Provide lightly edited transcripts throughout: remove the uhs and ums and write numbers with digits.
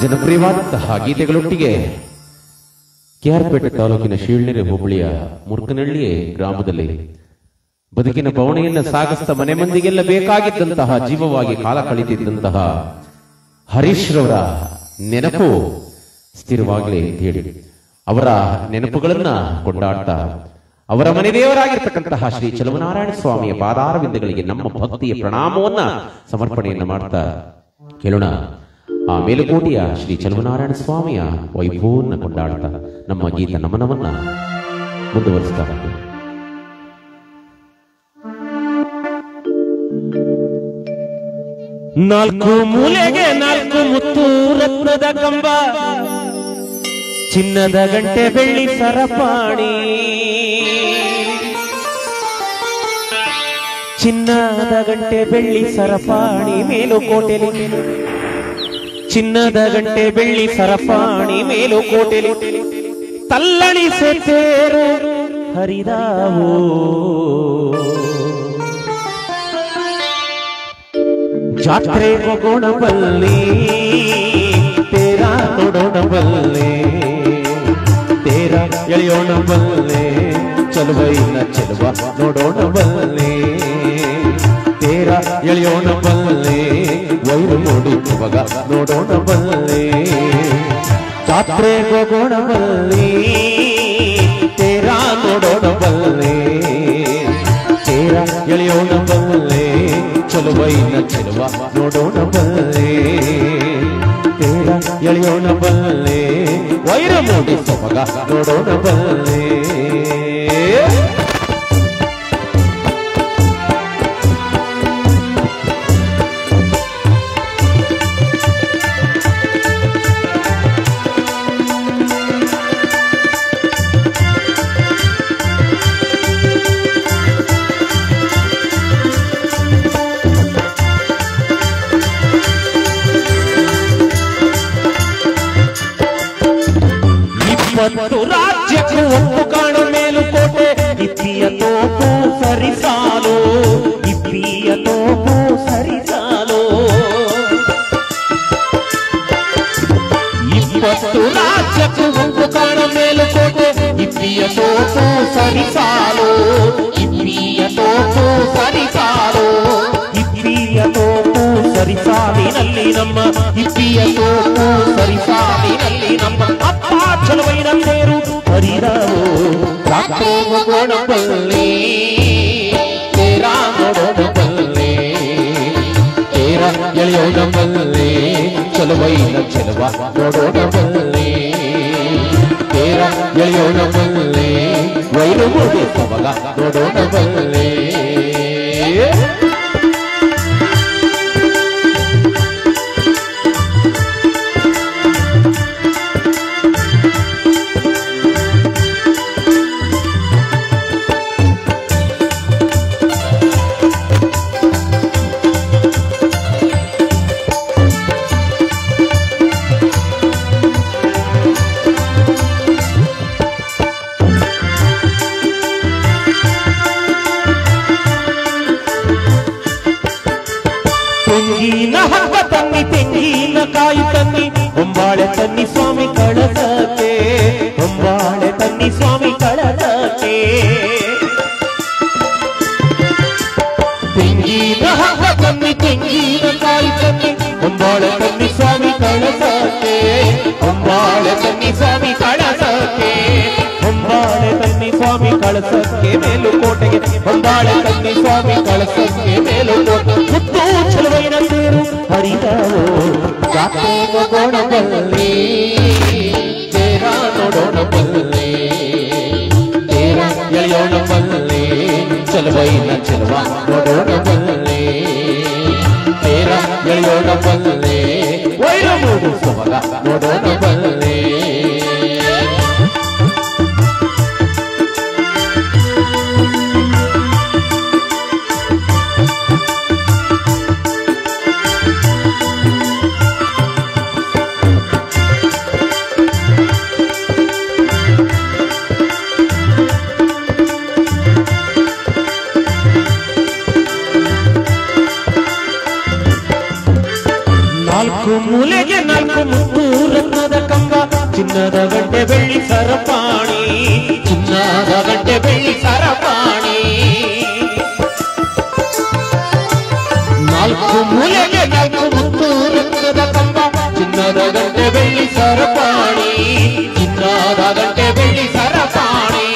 ಜನಪ್ರಿಯವಾದಂತಹ ಗೀತೆಗಳೊಟ್ಟಿಗೆ ಕೆಆರ್ಪೇಟೆ ತಾಲೂಕಿನ ಶೀಳ್ನೆರೆ ಹೋಬಳಿಯ ಮುರ್ಕನಹಳ್ಳಿ ಗ್ರಾಮದಲ್ಲಿ ಬದುಕಿನ ಬವಣೆಯನ್ನು ಸಾಗಿಸ್ತಾ ಮನೆ ಮಂದಿಗೆಲ್ಲ ಬೇಕಾಗಿದ್ದಂತಹ ಜೀವವಾಗಿ ಕಾಲ ಕಳೆದಿದ್ದಂತಹ ಹರೀಶ್ ರವರ ನೆನಪು ಸ್ಥಿರವಾಗಲಿ ಅಂತ ಹೇಳಿ ಅವರ ನೆನಪುಗಳನ್ನ ಕೊಂಡಾಡ್ತಾ ಅವರ ಮನೆ ದೇವರಾಗಿರ್ತಕ್ಕಂತಹ ಶ್ರೀ ಚಲುವನಾರಾಯಣ ಸ್ವಾಮಿಯ ಪಾದಾರವಿಂದಗಳಿಗೆ ನಮ್ಮ ಭಕ್ತಿಯ ಪ್ರಣಾಮವನ್ನ ಸಮರ್ಪಣೆಯನ್ನ ಮಾಡ್ತಾ ಕೇಳೋಣ. ಆ ಮೇಲುಕೋಟೆಯ ಶ್ರೀ ಚಲುವನಾರಾಯಣ ಸ್ವಾಮಿಯ ವೈಭವನ್ನ ಕೊಂಡಾಡ್ತಾ ನಮ್ಮ ಗೀತ ನಮನವನ್ನ ಮುಂದುವರಿಸ್ತಾ ಹೋಗ್ತೇವೆ. ನಾಲ್ಕು ಮೂಲೆಗೆ ನಾಲ್ಕು ಮುತ್ತು ರತ್ನದ ಕಂಬ, ಚಿನ್ನದ ಗಂಟೆ ಬೆಳ್ಳಿ ಸರಪಾಣಿ, ಚಿನ್ನದ ಗಂಟೆ ಬೆಳ್ಳಿ ಸರಪಾಣಿ ಮೇಲುಕೋಟೆಲಿ, ಚಿನ್ನದ ಗಂಟೆ ಬೆಳ್ಳಿ ಸರಪಾಣಿ ಮೇಲುಕೋಟೆಲಿ ತಲ್ಲಣಿಸೆ ತೇರು ಹರಿದಾವು. ಜಾತ್ರೆ ಹೋಗೋಣ ಬಲ್ಲಿ ತೇರ ನೋಡೋಣ ಬಲ್ಲೆ, ತೇರ ಎಳೆಯೋಣ ಬಲ್ಲೆ, ಚಲುವೈನ ಚೆಲುವ ನೋಡೋಣ ಬಲ್ಲೆ, ತೇರ ಎಳೆಯೋಣ ಬಲ್ಲೆ, ವೈರು ನೋಡಿ ಇವಾಗ ನೋಡೋಣ ಬಲ್ಲೆ. ಜಾತ್ರೆ ಹೋಗೋಣ ಬಲ್ಲಿ ತೇರ ನೋಡೋಣ ಬಲ್ಲೆ, ತೇರ ಎಳೆಯೋಣ ಬಲ್ಲೆ, ಚಲುವೈನ ಚೆಲುವ ನೋಡೋಣ ಬಲ್ಲೆ, ತೇರ ಎಳೆಯೋಣ ಬಲ್ಲೆ, ವೈರ ಮೂಡಿ ಸೊಬಗ ನೋಡೋಣ ಬಲ್ಲೆ. ಮತ್ತು ರಾಜ್ಯಕ್ಕೂ ಒಪ್ಪು ಕಾಣು ಮೇಲುಕೋಟೆ, ಇಪ್ಪಿಯ ತೋಪು ಸರಿಸಾಲು, ಇಪ್ಪಿಯ ತೋಪು ಸರಿಸಾಲು. 20 ರಾಜ್ಯಕ್ಕೂ ಒಪ್ಪು ಕಾಣು ಮೇಲುಕೋಟೆ, ಇಪ್ಪಿಯ ತೋಪು ಸರಿಸಾಲು, ಇಪ್ಪಿಯ ತೋಪು ಸರಿಸಾಲು. ಇಪ್ಪಿಯ ತೋಪು ಸರಿಸಾಲಿನಲ್ಲಿ ನಮ್ಮ, ಇಪ್ಪಿಯ ತೋಪು ಸರಿಸಾಲಿನಲ್ಲಿ ನಮ್ಮ ಅಪ್ಪ ಚಲುವೈನ ತೇರು ಹರಿದಾವು. ಜಾತ್ರೆ ಹೋಗೋಣ ಬಲ್ಲೆ ತೇರ ನೋಡೋಣ ಬಲ್ಲೆ, ತೇರ ಎಳೆಯೋಣ ಬಲ್ಲೆ, ಚಲುವೈನ ಚೆಲುವ ನೋಡೋಣ ಬಲ್ಲೆ, ತೇರ ಎಳೆಯೋಣ ಬಲ್ಲೆ, ವೈರು ಮೂಡಿ ಸೊಬಗ ನೋಡೋಣ ಬಲ್ಲೆ. ತೆಂಗಿನ ಹಬ್ಬ ತನ್ನಿ, ತೆಂಗಿನ ಕಾಯಿ ತನ್ನಿ, ಹೊಂಬಾಳೆ ತನ್ನಿ ಸ್ವಾಮಿ ಕಳಸಕ್ಕೆ, ಹೊಂಬಾಳೆ ತನ್ನಿ ಸ್ವಾಮಿ ಕಳಸಕ್ಕೆ. ತೆಂಗಿನ ಹಬ್ಬ ತನ್ನಿ, ತೆಂಗಿನ ಕಾಯಿ ತನ್ನಿ, ಹೊಂಬಾಳೆ ತನ್ನಿ ಸ್ವಾಮಿ ಕಳಸಕ್ಕೆ, ಹೊಂಬಾಳೆ ತನ್ನಿ ಸ್ವಾಮಿ ಕಳಸಕ್ಕೆ, ಹೊಂಬಾಳೆ ತನ್ನಿ ಸ್ವಾಮಿ ಕಳಸಕ್ಕೆ ಮೇಲುಕೋಟೆಗೆ, ಹೊಂಬಾಳೆ ತನ್ನಿ ಸ್ವಾಮಿ ಕಳಸಕ್ಕೆ ಮೇಲುಕೋಟೆ. ಮುತ್ತು ಚಲುವೈನ ತೇರು ಹರಿದಾವು. ಜಾತ್ರೆ ಹೋಗೋಣ ಬಲ್ಲೆ ತೇರ ನೋಡೋಣ ಬಲ್ಲೆ, ತೇರ ಎಳೆಯೋಣ ಬಲ್ಲೆ, ಚಲುವೈನ ಚೆಲುವ ನೋಡೋಣ ಬಲ್ಲೆ, ತೇರ ಎಳೆಯೋಣ ಬಲ್ಲೆ, ವೈರ ಮೂಡಿ ಸೊಬಗ ನೋಡೋಣ ಬಲ್ಲೆ. ನಾಲ್ಕು ಮೂಲೆಗೆ ನಾಲ್ಕು ಮುತ್ತು ರತ್ನದ ಕಂಬ, ಚಿನ್ನದ ಗಂಟೆ ಬೆಳ್ಳಿ ಸರಪಾಣಿ, ಚಿನ್ನದ ಗಂಟೆ ಬೆಳ್ಳಿ ಸರಪಾಣಿ. ನಾಲ್ಕು ಮೂಲೆಗೆ ನಾಲ್ಕು ಮುತ್ತು ರತ್ನದ ಕಂಬ, ಚಿನ್ನದ ಗಂಟೆ ಬೆಳ್ಳಿ ಸರಪಾಣಿ, ಚಿನ್ನದ ಗಂಟೆ ಬೆಳ್ಳಿ ಸರಪಾಣಿ.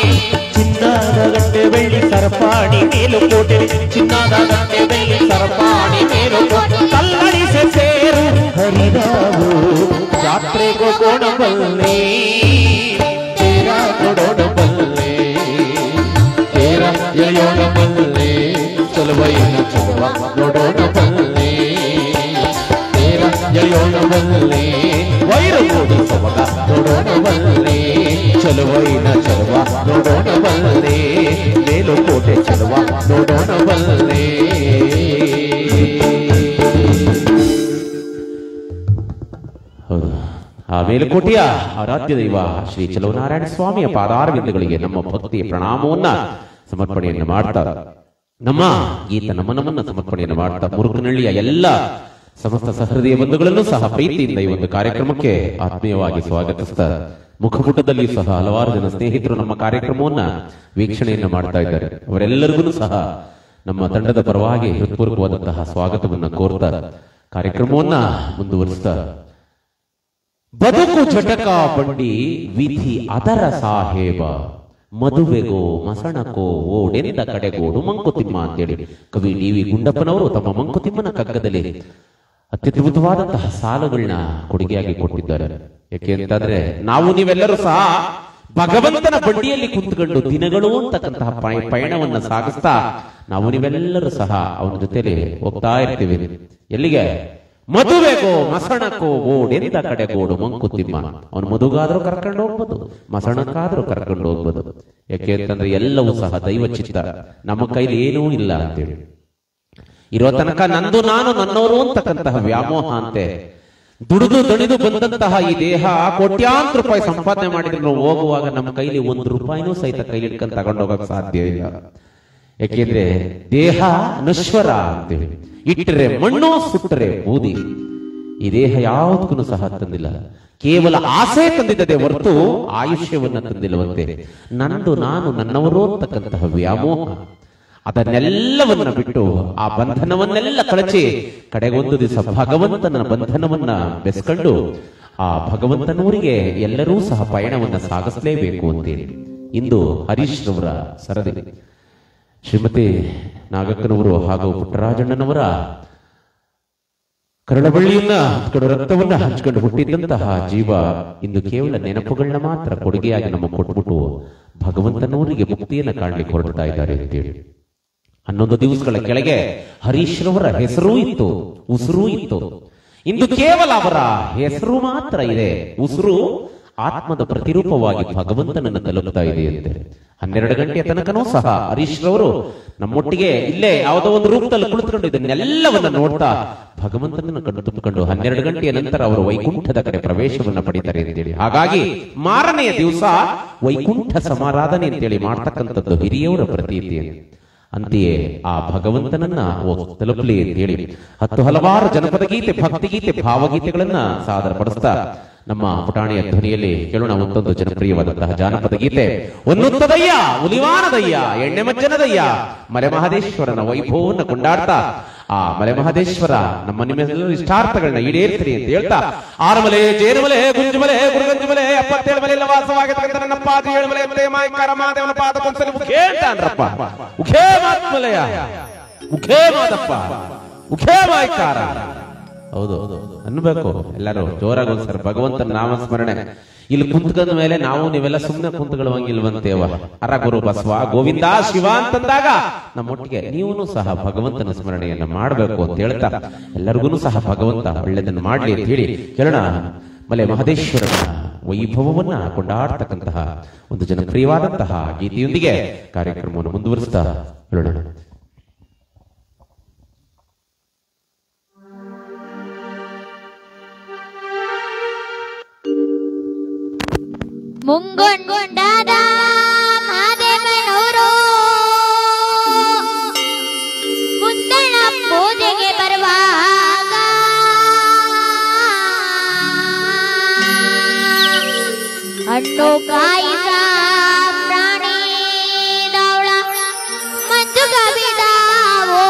ಚಿನ್ನದ ಗಂಟೆ ಬೆಳ್ಳಿ ಸರಪಾಣಿ ಮೇಲುಕೋಟೆ, ಚಿನ್ನದ ಗಂಟೆ ಬೆಳ್ಳಿ ಸರಪಾಣಿ ಮೇಲುಕೋಟೆ. ಕಲ್ಲಡಿಸೆ ಸೇರು ಹರಿದಾವು ಜಾತ್ರೆಗೂ ಕೊಡಬಲ್ಲೆ, ತೇರ ಕೊಡೋಣ ಬಲ್ಲೆ, ತೇರ ಎಳೆಯೋಣ ಬಲ್ಲೆ, ಚಲುವೈನ ಚಲುವ ನೋಡೋಣ ಬಲ್ಲೆ, ತೇರ ಎಳೆಯೋಣ ಬಲ್ಲೆ, ವೈರು ಕೂಡಿ ಸೊಬಗ ನೋಡೋಣ ಬಲ್ಲೆ, ಚಲುವೈನ ಚಲುವ ನೋಡೋಣ ಬಲ್ಲೆ, ಮೇಲುಕೋಟೆ ಚಲುವ ನೋಡೋಣ ಬಲ್ಲೆ. ಹೌದು, ಆ ಮೇಲುಕೋಟೆಯ ಆರಾಧ್ಯ ದೈವ ಶ್ರೀ ಚಲುವನಾರಾಯಣ ಸ್ವಾಮಿಯ ಪಾದಾರವಿಂದಗಳಿಗೆ ನಮ್ಮ ಭಕ್ತಿಯ ಪ್ರಣಾಮವನ್ನ ಸಮರ್ಪಣೆಯನ್ನು ಮಾಡ್ತಾ, ನಮ್ಮ ಗೀತ ನಮನವನ್ನ ಸಮರ್ಪಣೆಯನ್ನು ಮಾಡ್ತಾ, ಮುರುಕನಹಳ್ಳಿಯ ಎಲ್ಲ ಸಮಸ್ತ ಸಹೃದಯ ಬಂಧುಗಳನ್ನು ಸಹ ಪ್ರೀತಿಯಿಂದ ಈ ಒಂದು ಕಾರ್ಯಕ್ರಮಕ್ಕೆ ಆತ್ಮೀಯವಾಗಿ ಸ್ವಾಗತಿಸ್ತಾ, ಮುಖಪುಟದಲ್ಲಿ ಸಹ ಹಲವಾರು ಜನ ಸ್ನೇಹಿತರು ನಮ್ಮ ಕಾರ್ಯಕ್ರಮವನ್ನ ವೀಕ್ಷಣೆಯನ್ನು ಮಾಡ್ತಾ ಇದ್ದಾರೆ. ಅವರೆಲ್ಲರಿಗೂ ಸಹ ನಮ್ಮ ತಂಡದ ಪರವಾಗಿ ಹೃತ್ಪೂರ್ವಕವಾದಂತಹ ಸ್ವಾಗತವನ್ನ ಕೋರ್ತಾ ಕಾರ್ಯಕ್ರಮವನ್ನ ಮುಂದುವರಿಸ್ತಾ, ಬದುಕು ಜಟಕ ಬಂಡಿ ವಿಧಿ ಅದರ ಸಾಹೇಬ, ಮದುವೆಗೋ ಮಸಣಕೋ ಓಡೆಂದ ಕಡೆಗೋಡು ಮಂಕುತಿಮ್ಮ ಅಂತೇಳಿ ಕವಿ ಡಿ.ವಿ. ಗುಂಡಪ್ಪನವರು ತಮ್ಮ ಮಂಕುತಿಮ್ಮನ ಕಗ್ಗದಲ್ಲಿ ಅತ್ಯದ್ಭುತವಾದಂತಹ ಸಾಲುಗಳನ್ನ ಕೊಡುಗೆಯಾಗಿ ಕೊಟ್ಟಿದ್ದಾರೆ. ಯಾಕೆ ಅಂತಂದ್ರೆ, ನಾವು ನೀವೆಲ್ಲರೂ ಸಹ ಭಗವಂತನ ಬಂಡಿಯಲ್ಲಿ ಕುಂತ್ಕೊಂಡು ದಿನಗಳು ಅಂತಕ್ಕಂತಹ ಪಯಣವನ್ನ ಸಾಗಿಸ್ತಾ ನಾವು ನೀವೆಲ್ಲರೂ ಸಹ ಅವನ ಜೊತೆಲಿ ಹೋಗ್ತಾ ಇರ್ತೀವಿ. ಎಲ್ಲಿಗೆ? ಮದುವೆಗೋ ಮಸಣಕ್ಕೋ ಓಡೆಂದ ಕಡೆಗೋಡು ಮಂಕುತಿಮ್ಮ. ಅವನು ಮದುಗಾದ್ರೂ ಕರ್ಕೊಂಡು ಹೋಗ್ಬೋದು, ಮಸಣಕ್ಕಾದ್ರೂ ಕರ್ಕೊಂಡು ಹೋಗ್ಬೋದು. ಯಾಕೆ ಅಂತಂದ್ರೆ ಎಲ್ಲವೂ ಸಹ ದೈವ ಚಿತ್ತ, ನಮ್ಮ ಕೈಲಿ ಏನೂ ಇಲ್ಲ ಅಂತೇಳಿ. ಇರೋ ತನಕ ನಂದು ನಾನು ನನ್ನವರು ಅಂತಕ್ಕಂತಹ ವ್ಯಾಮೋಹ ಅಂತೆ ದುಡಿದು ದಣಿದು ಬಂದಂತಹ ಈ ದೇಹ ಕೋಟ್ಯಾಂತರ ರೂಪಾಯಿ ಸಂಪಾದನೆ ಮಾಡಿದ್ರು ಹೋಗುವಾಗ ನಮ್ಮ ಕೈಲಿ ₹1 ಸಹಿತ ಕೈಲಿ ಇಟ್ಕೊಂಡು ತಗೊಂಡೋಗಕ್ ಸಾಧ್ಯ ಇಲ್ಲ. ಯಾಕೆಂದ್ರೆ ದೇಹ ನಶ್ವರ ಅಂತೇಳಿ, ಇಟ್ಟರೆ ಮಣ್ಣು ಸುಟ್ಟರೆ ಬೂದಿ. ಈ ದೇಹ ಯಾವುದಕ್ಕೂ ಸಹ ತಂದಿಲ್ಲ, ಕೇವಲ ಆಸೆ ತಂದಿದ್ದದೆ ಹೊರತು ಆಯುಷ್ಯವನ್ನ ತಂದಿಲ್ಲವಂತೆ. ನಂದು ನಾನು ನನ್ನವರು ಅಂತಕ್ಕಂತಹ ವ್ಯಾಮೋಹ, ಅದನ್ನೆಲ್ಲವನ್ನ ಬಿಟ್ಟು ಆ ಬಂಧನವನ್ನೆಲ್ಲ ಕಳಚಿ ಕಡೆಗೊಂದು ದಿವಸ ಭಗವಂತನ ಬಂಧನವನ್ನ ಬೆಸ್ಕೊಂಡು ಆ ಭಗವಂತನೂರಿಗೆ ಎಲ್ಲರೂ ಸಹ ಪಯಣವನ್ನ ಸಾಗಿಸಲೇಬೇಕು ಅಂತೇಳಿ ಇಂದು ಹರೀಶ್ ರವರ ಸರದಿ, ಶ್ರೀಮತಿ ನಾಗಕ್ಕನವರು ಹಾಗೂ ಪುಟ್ಟರಾಜಣ್ಣನವರ ಕರಳಬಳ್ಳಿಯನ್ನ ಹಂಚ್ಕೊಂಡು ರಕ್ತವನ್ನ ಹಂಚ್ಕೊಂಡು ಹುಟ್ಟಿದ್ದಂತಹ ಜೀವ ಇಂದು ಕೇವಲ ನೆನಪುಗಳನ್ನ ಮಾತ್ರ ಕೊಡುಗೆಯಾಗಿ ನಮಗೆ ಕೊಟ್ಬಿಟ್ಟು ಭಗವಂತನೂರಿಗೆ ಮುಕ್ತಿಯನ್ನ ಕಾಣಲಿಕ್ಕೆ ಹೊರಡ್ತಾ ಇದ್ದಾರೆ ಅಂತೇಳಿ. 11 ದಿವಸಗಳ ಕೆಳಗೆ ಹರೀಶ್ ರವರ ಹೆಸರೂ ಇತ್ತು, ಉಸಿರೂ ಇತ್ತು. ಇಂದು ಕೇವಲ ಅವರ ಹೆಸರು ಮಾತ್ರ ಇದೆ, ಉಸಿರು ಆತ್ಮದ ಪ್ರತಿರೂಪವಾಗಿ ಭಗವಂತನನ್ನು ತಲುಪ್ತಾ ಇದೆ ಅಂತೆ. 12 ಗಂಟೆಯ ತನಕನೂ ಸಹ ಹರೀಶ್ ರವರು ನಮ್ಮೊಟ್ಟಿಗೆ ಇಲ್ಲೇ ಯಾವುದೋ ಒಂದು ರೂಪದಲ್ಲಿ ಕುಳಿತುಕೊಂಡು ಇದನ್ನೆಲ್ಲವನ್ನ ನೋಡ್ತಾ ಭಗವಂತನನ್ನು ಕಂಡು ತುಂಬಿಕೊಂಡು 12 ಗಂಟೆಯ ನಂತರ ಅವರು ವೈಕುಂಠದ ಕಡೆ ಪ್ರವೇಶವನ್ನ ಪಡಿತಾರೆ ಅಂತೇಳಿ. ಹಾಗಾಗಿ ಮಾರನೆಯ ದಿವಸ ವೈಕುಂಠ ಸಮಾರಾಧನೆ ಅಂತೇಳಿ ಮಾಡ್ತಕ್ಕಂಥದ್ದು ಹಿರಿಯವರ ಪ್ರತೀತಿ. ಅಂತೆಯೇ ಆ ಭಗವಂತನನ್ನ ತಲುಪಲಿ ಅಂತೇಳಿ ಹಲವಾರು ಜನಪದ ಗೀತೆ, ಭಕ್ತಿಗೀತೆ, ಭಾವಗೀತೆಗಳನ್ನ ಸಾದರ ಪಡಿಸ್ತಾ ನಮ್ಮ ಪುಟಾಣಿಯ ಧ್ವನಿಯಲ್ಲಿ ಕೇಳೋಣ ಒಂದೊಂದು ಜನಪ್ರಿಯವಾದಂತಹ ಜಾನಪದ ಗೀತೆ. ಒನ್ನುತ್ತದಯ್ಯ ಉಲಿವಾನದಯ್ಯ ಎಣ್ಣೆ ಮಜ್ಜನದಯ್ಯ ಮಲೆ ಮಹದೇಶ್ವರನ ವೈಭವವನ್ನು ಕೊಂಡಾಡ್ತಾ ಆ ಮಲೆ ಮಹದೇಶ್ವರ ನಮ್ಮ ನಿಮ್ಮೆಲ್ಲರೂ ಇಷ್ಟಾರ್ಥಗಳನ್ನ ಈಡೇರ್ತೀರಿ ಅಂತ ಹೇಳ್ತಾ, ಆರಮಲೆ, ಜೇನುಮಲೆ, ಗುಂಜುಮಲೆ, ಗುರುಗಂಜುಮಲೆ, 77 ಮಲೆ ವಾಸವಾಗಿರ್ತಕ್ಕಂಥ ನನ್ನ ಪಾದ 7 ಮಲೆ ಪ್ರೇಮಾಯಕರ ಮಾದೇವನ ಪಾದ ಕೊಂಸಲಿ ಉಖೇ ಅಂತಾನ್ರಪ್ಪ. ಉಖೇ ಮಾತ್ಮಲೆಯ, ಉಖೇ ಮಾದಪ್ಪ, ಉಖೇ ಮಾಯ್ಕಾರ. ಹೌದು ಅನ್ಬೇಕು ಎಲ್ಲರೂ ಜೋರಾಗಿ ಒಂದ್ಸರ ಭಗವಂತನ ನಾಮಸ್ಮರಣೆ. ಇಲ್ಲಿ ಕುಂತ್ಕೊಂಡ ಮೇಲೆ ನಾವು ನೀವೆಲ್ಲ ಸುಮ್ಮನೆ ಕುಂತ್ಕೊಳ್ಳುವಂಗಿಲ್ವಂತೇವ. ಅರ ಗುರು ಬಸವ ಗೋವಿಂದ ಶಿವ ಅಂತಂದಾಗ ನಮ್ಮೊಟ್ಟಿಗೆ ನೀವು ಸಹ ಭಗವಂತನ ಸ್ಮರಣೆಯನ್ನ ಮಾಡಬೇಕು ಅಂತ ಹೇಳ್ತಾ ಎಲ್ಲರಿಗೂ ಸಹ ಭಗವಂತ ಒಳ್ಳೆದನ್ನು ಮಾಡ್ಲಿ ಅಂತ ಹೇಳಿ ಕೇಳೋಣ ಮಲೆ ಮಹದೇಶ್ವರನ ವೈಭವವನ್ನ ಕೊಂಡಾಡ್ತಕ್ಕಂತಹ ಒಂದು ಜನಪ್ರಿಯವಾದಂತಹ ಗೀತೆಯೊಂದಿಗೆ ಕಾರ್ಯಕ್ರಮವನ್ನು ಮುಂದುವರಿಸ್ತಾ ಹೇಳೋಣ. ಮುಂಗೊಂಡಾದ ಮಾದೇವನವರು ಮುದ್ದಣ ಪೂಜೆಗೆ ಬರುವಾಗ ಹಣ್ಣು ಕಾಯಿ ಪ್ರಾಣಿ ದವಳ ಮಂಜು ಕವಿದಾವೋ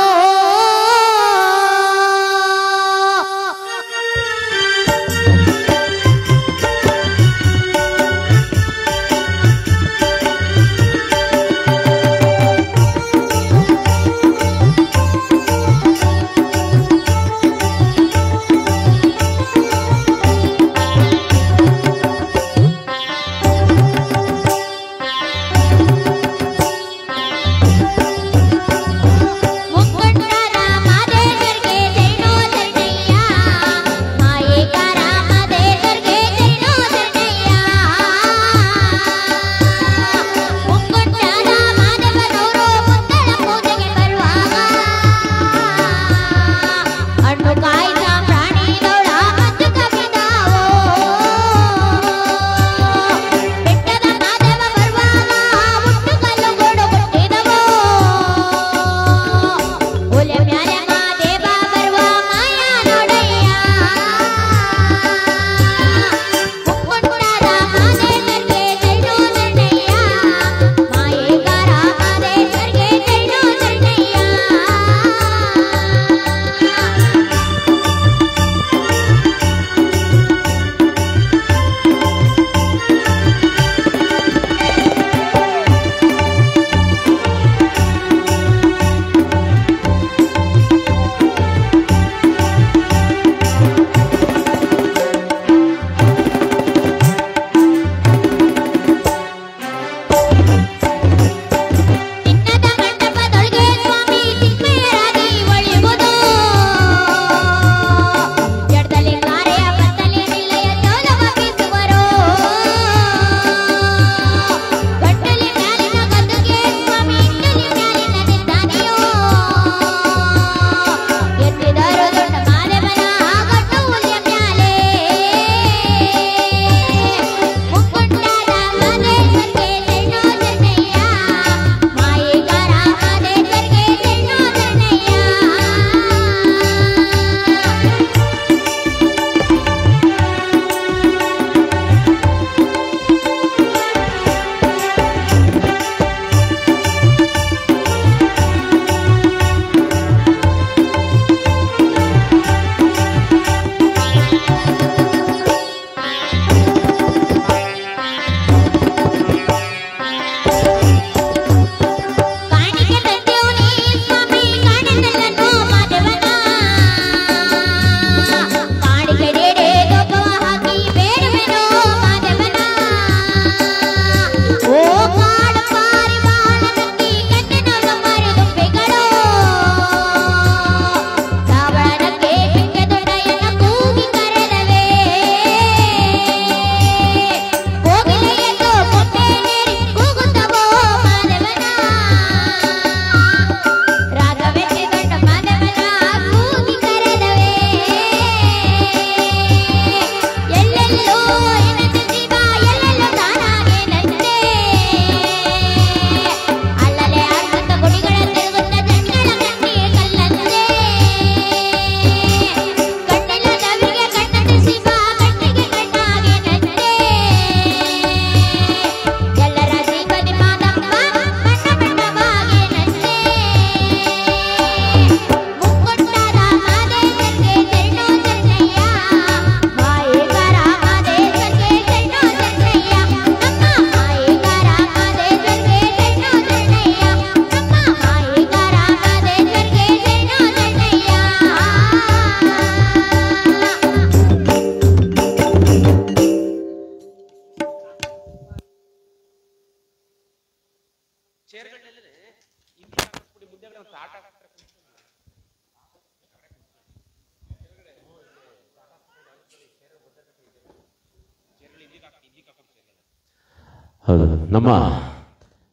ಹೌದು, ನಮ್ಮ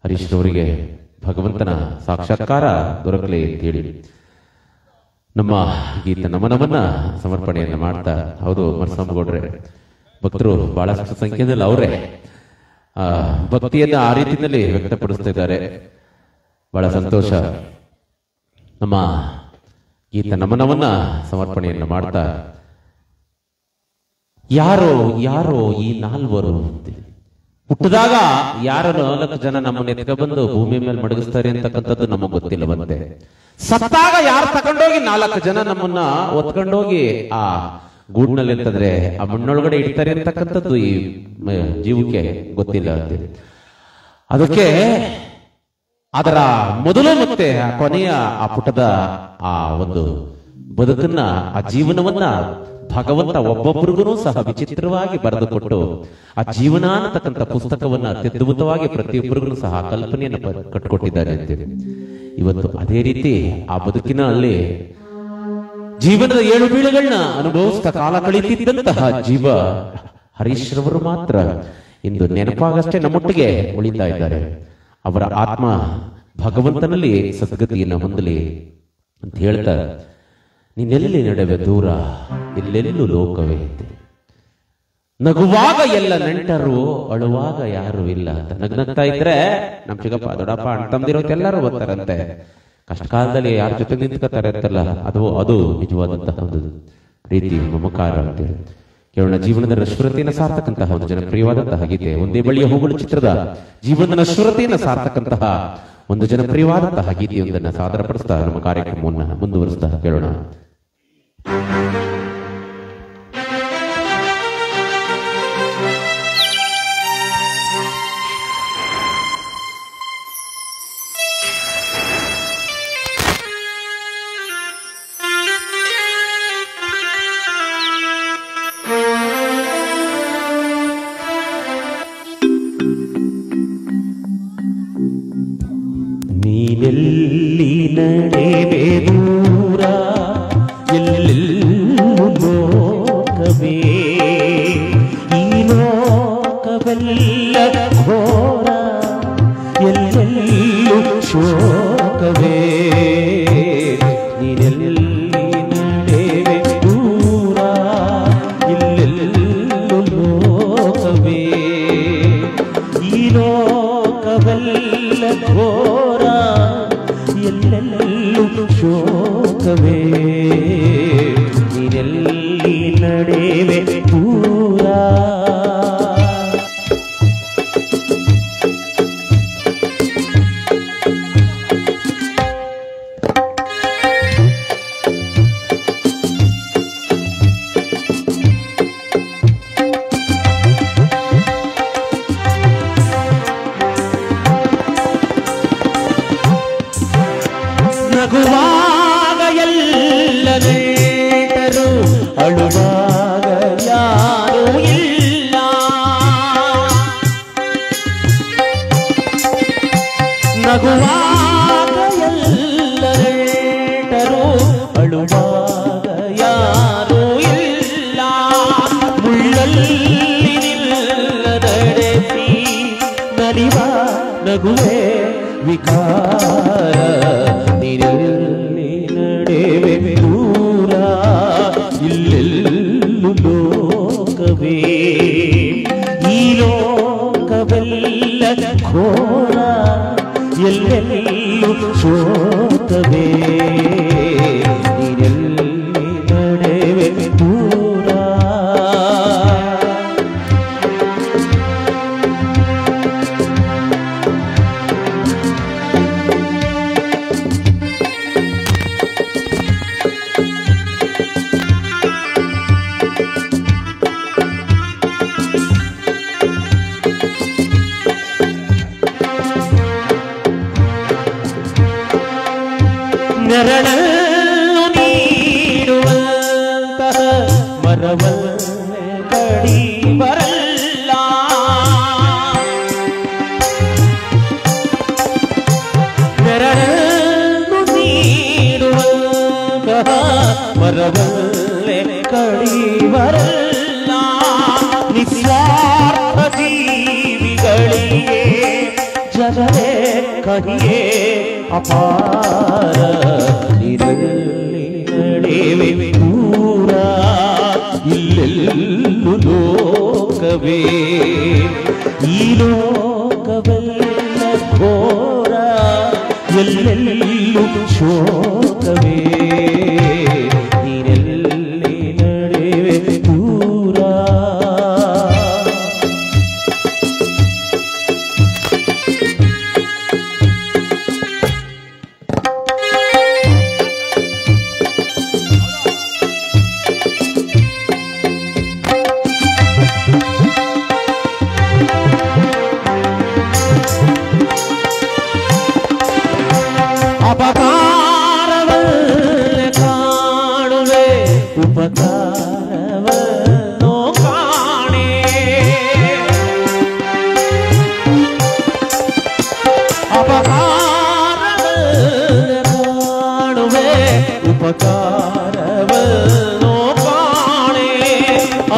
ಹರೀಶ್ನವರಿಗೆ ಭಗವಂತನ ಸಾಕ್ಷಾತ್ಕಾರ ದೊರಕಲಿ ಅಂತೇಳಿ ನಮ್ಮ ಗೀತ ನಮನವನ್ನ ಸಮರ್ಪಣೆಯನ್ನ ಮಾಡ್ತಾ, ಹೌದು ಮರಸಮ್ಮಗೌಡ್ರೆ, ಭಕ್ತರು ಬಹಳಷ್ಟು ಸಂಖ್ಯೆಯಲ್ಲಿ ಅವರೇ ಭಕ್ತಿಯನ್ನ ಆ ರೀತಿಯಲ್ಲಿ ವ್ಯಕ್ತಪಡಿಸ್ತಾ ಇದ್ದಾರೆ. ಬಹಳ ಸಂತೋಷ. ನಮ್ಮ ಗೀತ ನಮನವನ್ನ ಸಮರ್ಪಣೆಯನ್ನ ಮಾಡ್ತಾ, ಯಾರೋ ಯಾರೋ ಈ ನಾಲ್ವರು ಹುಟ್ಟಿದಾಗ ಯಾರು 4 ಜನ ನಮ್ಮನ್ನ ಎತ್ಕ ಬಂದು ಭೂಮಿ ಮೇಲೆ ಮಡಗಿಸ್ತಾರೆ ಅಂತಕ್ಕಂಥದ್ದು ನಮಗ್ ಗೊತ್ತಿಲ್ಲವಂತೆ. ಸತ್ತಾಗ ಯಾರು ತಕೊಂಡೋಗಿ 4 ಜನ ನಮ್ಮನ್ನ ಒತ್ಕೊಂಡೋಗಿ ಆ ಗೂಡ್ನಲ್ಲಿ ಅಂತಂದ್ರೆ ಆ ಮಣ್ಣೊಳಗಡೆ ಇಡ್ತಾರೆ ಅಂತಕ್ಕಂಥದ್ದು ಈ ಜೀವಕ್ಕೆ ಗೊತ್ತಿಲ್ಲ ಅಂತ. ಅದಕ್ಕೆ ಅದರ ಮೊದಲು ಮತ್ತೆ ಕೊನೆಯ ಆ ಪುಟದ ಆ ಒಂದು ಬದುಕನ್ನ ಆ ಜೀವನವನ್ನ ಭಗವಂತ ಒಬ್ಬೊಬ್ಬರಿಗೂ ಸಹ ವಿಚಿತ್ರವಾಗಿ ಬರೆದುಕೊಟ್ಟು ಆ ಜೀವನ ಅನ್ನತಕ್ಕಂಥ ಪುಸ್ತಕವನ್ನ ಅತ್ಯದ್ಭುತವಾಗಿ ಪ್ರತಿಯೊಬ್ಬರಿಗೂ ಸಹ ಕಲ್ಪನೆಯನ್ನು ಕಟ್ಟಿಕೊಟ್ಟಿದ್ದಾರೆ ಅಂತೇಳಿ. ಇವತ್ತು ಅದೇ ರೀತಿ ಆ ಬದುಕಿನ ಅಲ್ಲಿ ಜೀವನದ 7 ಬೀಳುಗಳನ್ನ ಅನುಭವಿಸ್ತಾ ಕಾಲ ಕಳೀತಿದ್ದಂತಹ ಜೀವ ಹರೀಶ್ ರವರು ಮಾತ್ರ ಇಂದು ನೆನಪಾಗಷ್ಟೇ ನಮ್ಮೊಟ್ಟಿಗೆ ಉಳಿತಾ ಇದ್ದಾರೆ. ಅವರ ಆತ್ಮ ಭಗವಂತನಲ್ಲಿ ಸದ್ಗತಿಯನ್ನು ಹೊಂದಲಿ ಅಂತ ಹೇಳ್ತಾ, ನೀನೆಲ್ಲಿ ನಡೆವೆ ದೂರ ಎಲ್ಲೆಲ್ಲೂ ಲೋಕವೇ ಇದೆ, ನಗುವಾಗ ಎಲ್ಲ ನೆಂಟರು ಅಳುವಾಗ ಯಾರು ಇಲ್ಲ ಅಂತ. ನಗ್ನಗ್ತಾ ಇದ್ರೆ ನಮ್ ಚಿಕ್ಕಪ್ಪ ದೊಡ್ಡಪ್ಪ ಅಣ್ಣ ತಮ್ಮದಿರೋದು ಎಲ್ಲರೂ ಬರ್ತಾರಂತೆ. ಕಷ್ಟ ಕಾಲದಲ್ಲಿ ಯಾರ ಜೊತೆ ನಿಂತ್ಕೋತಾರೆ ಅಂತಲ್ಲ, ಅದು ನಿಜವಾದಂತಹ ಒಂದು ರೀತಿ ಮಮಕಾರ ಅಂತೇಳಿ. ಕೇವಲ ಜೀವನದ ನಶ್ವರತೆಯನ್ನು ಸಾರ್ತಕ್ಕಂತಹ ಒಂದು ಜನಪ್ರಿಯವಾದಂತಹ ಗೀತೆ ಒಂದೇ ಬಳಿಯ ಹೂಗಳು ಚಿತ್ರದ ಜೀವನದ ನಶ್ವರತೆಯನ್ನು ಸಾರ್ತಕ್ಕಂತಹ ಒಂದು ಜನಪ್ರಿಯವಾದಂತಹ ಗೀತೆಯೊಂದನ್ನು ಸಾದರಪಡಿಸ್ತಾ ನಮ್ಮ ಕಾರ್ಯಕ್ರಮವನ್ನು ಮುಂದುವರಿಸ್ತಾ ಕೇಳೋಣ. ನೀನೆಲ್ಲಿ ನಡೆವೆ ದೂರ ಎಲ್ಲೆಲ್ಲೂ ಲೋಕವೇ, ಈ ಲೋಕವೆಲ್ಲ ಘೋರ ಎಲ್ಲೆಲ್ಲೂ ಶೋಕವೇ. ನೀನೆಲ್ಲಿ ನಡೆವೆ ದೂರ ಎಲ್ಲೆಲ್ಲೂ ಲೋಕವೇ, ಈ ಲೋಕವೆಲ್ಲ ಘೋರ ಎಲ್ಲೆಲ್ಲೂ ಶೋಕವೇ. ನೀನೆಲ್ಲಿ ನಡೆವೆ ದೂರ. ನಗುವಾಗ ಎಲ್ಲ ನೆಂಟರು ಅಳುವಾಗ ಯಾರೂ ಇಲ್ಲ, ನಗುವಾಗ ಎಲ್ಲ ನೆಂಟರು ಅಳುವಾಗ ಯಾರೂ ಇಲ್ಲ. ಮುಳ್ಳಲ್ಲಿ ನಿಲ್ಲದಡೆಸಿ ನಲಿವ ನಗುವೆ ವಿಕಾರ. ನೀನೆಲ್ಲಿ ನಡೆವೆ ದೂರ ಇಲ್ಲೆಲ್ಲೂ ಲೋಕವೇ, ಈ ಲೋಕವೆಲ್ಲ ಘೋರ ಎಲ್ಲೆಲ್ಲೂ ಶೋಕವೇ. ನೀನೆಲ್ಲಿ ನಡೆವೆ ದೂರ. ನೆರಳನ್ನು ನೀಡುವಂತಹ ಮರವನ್ನೇ ಕಡಿ ಬರಲ್ಲ, ನೆರಳನ್ನು ನೀಡುವಂತಹ ಮರವನ್ನೇ ಕಡಿ ಬರಲ್ಲ. ನಿಸ್ವಾರ್ಥ ಜೀವಿಗಳಿಗೆ ಜಗವೇ ಕಹಿಯೇ ಅಪಾರ. ನೀನೆಲ್ಲಿ ನಡೆವೆ ದೂರ ಇಲ್ಲೆಲ್ಲೂ ಲೋಕವೇ, ಈ ಲೋಕವೆಲ್ಲ ಘೋರ ಎಲ್ಲೆಲ್ಲೂ ಶೋಕವೇ. ನೀನೆಲ್ಲಿ ನಡೆವೆ ದೂರ.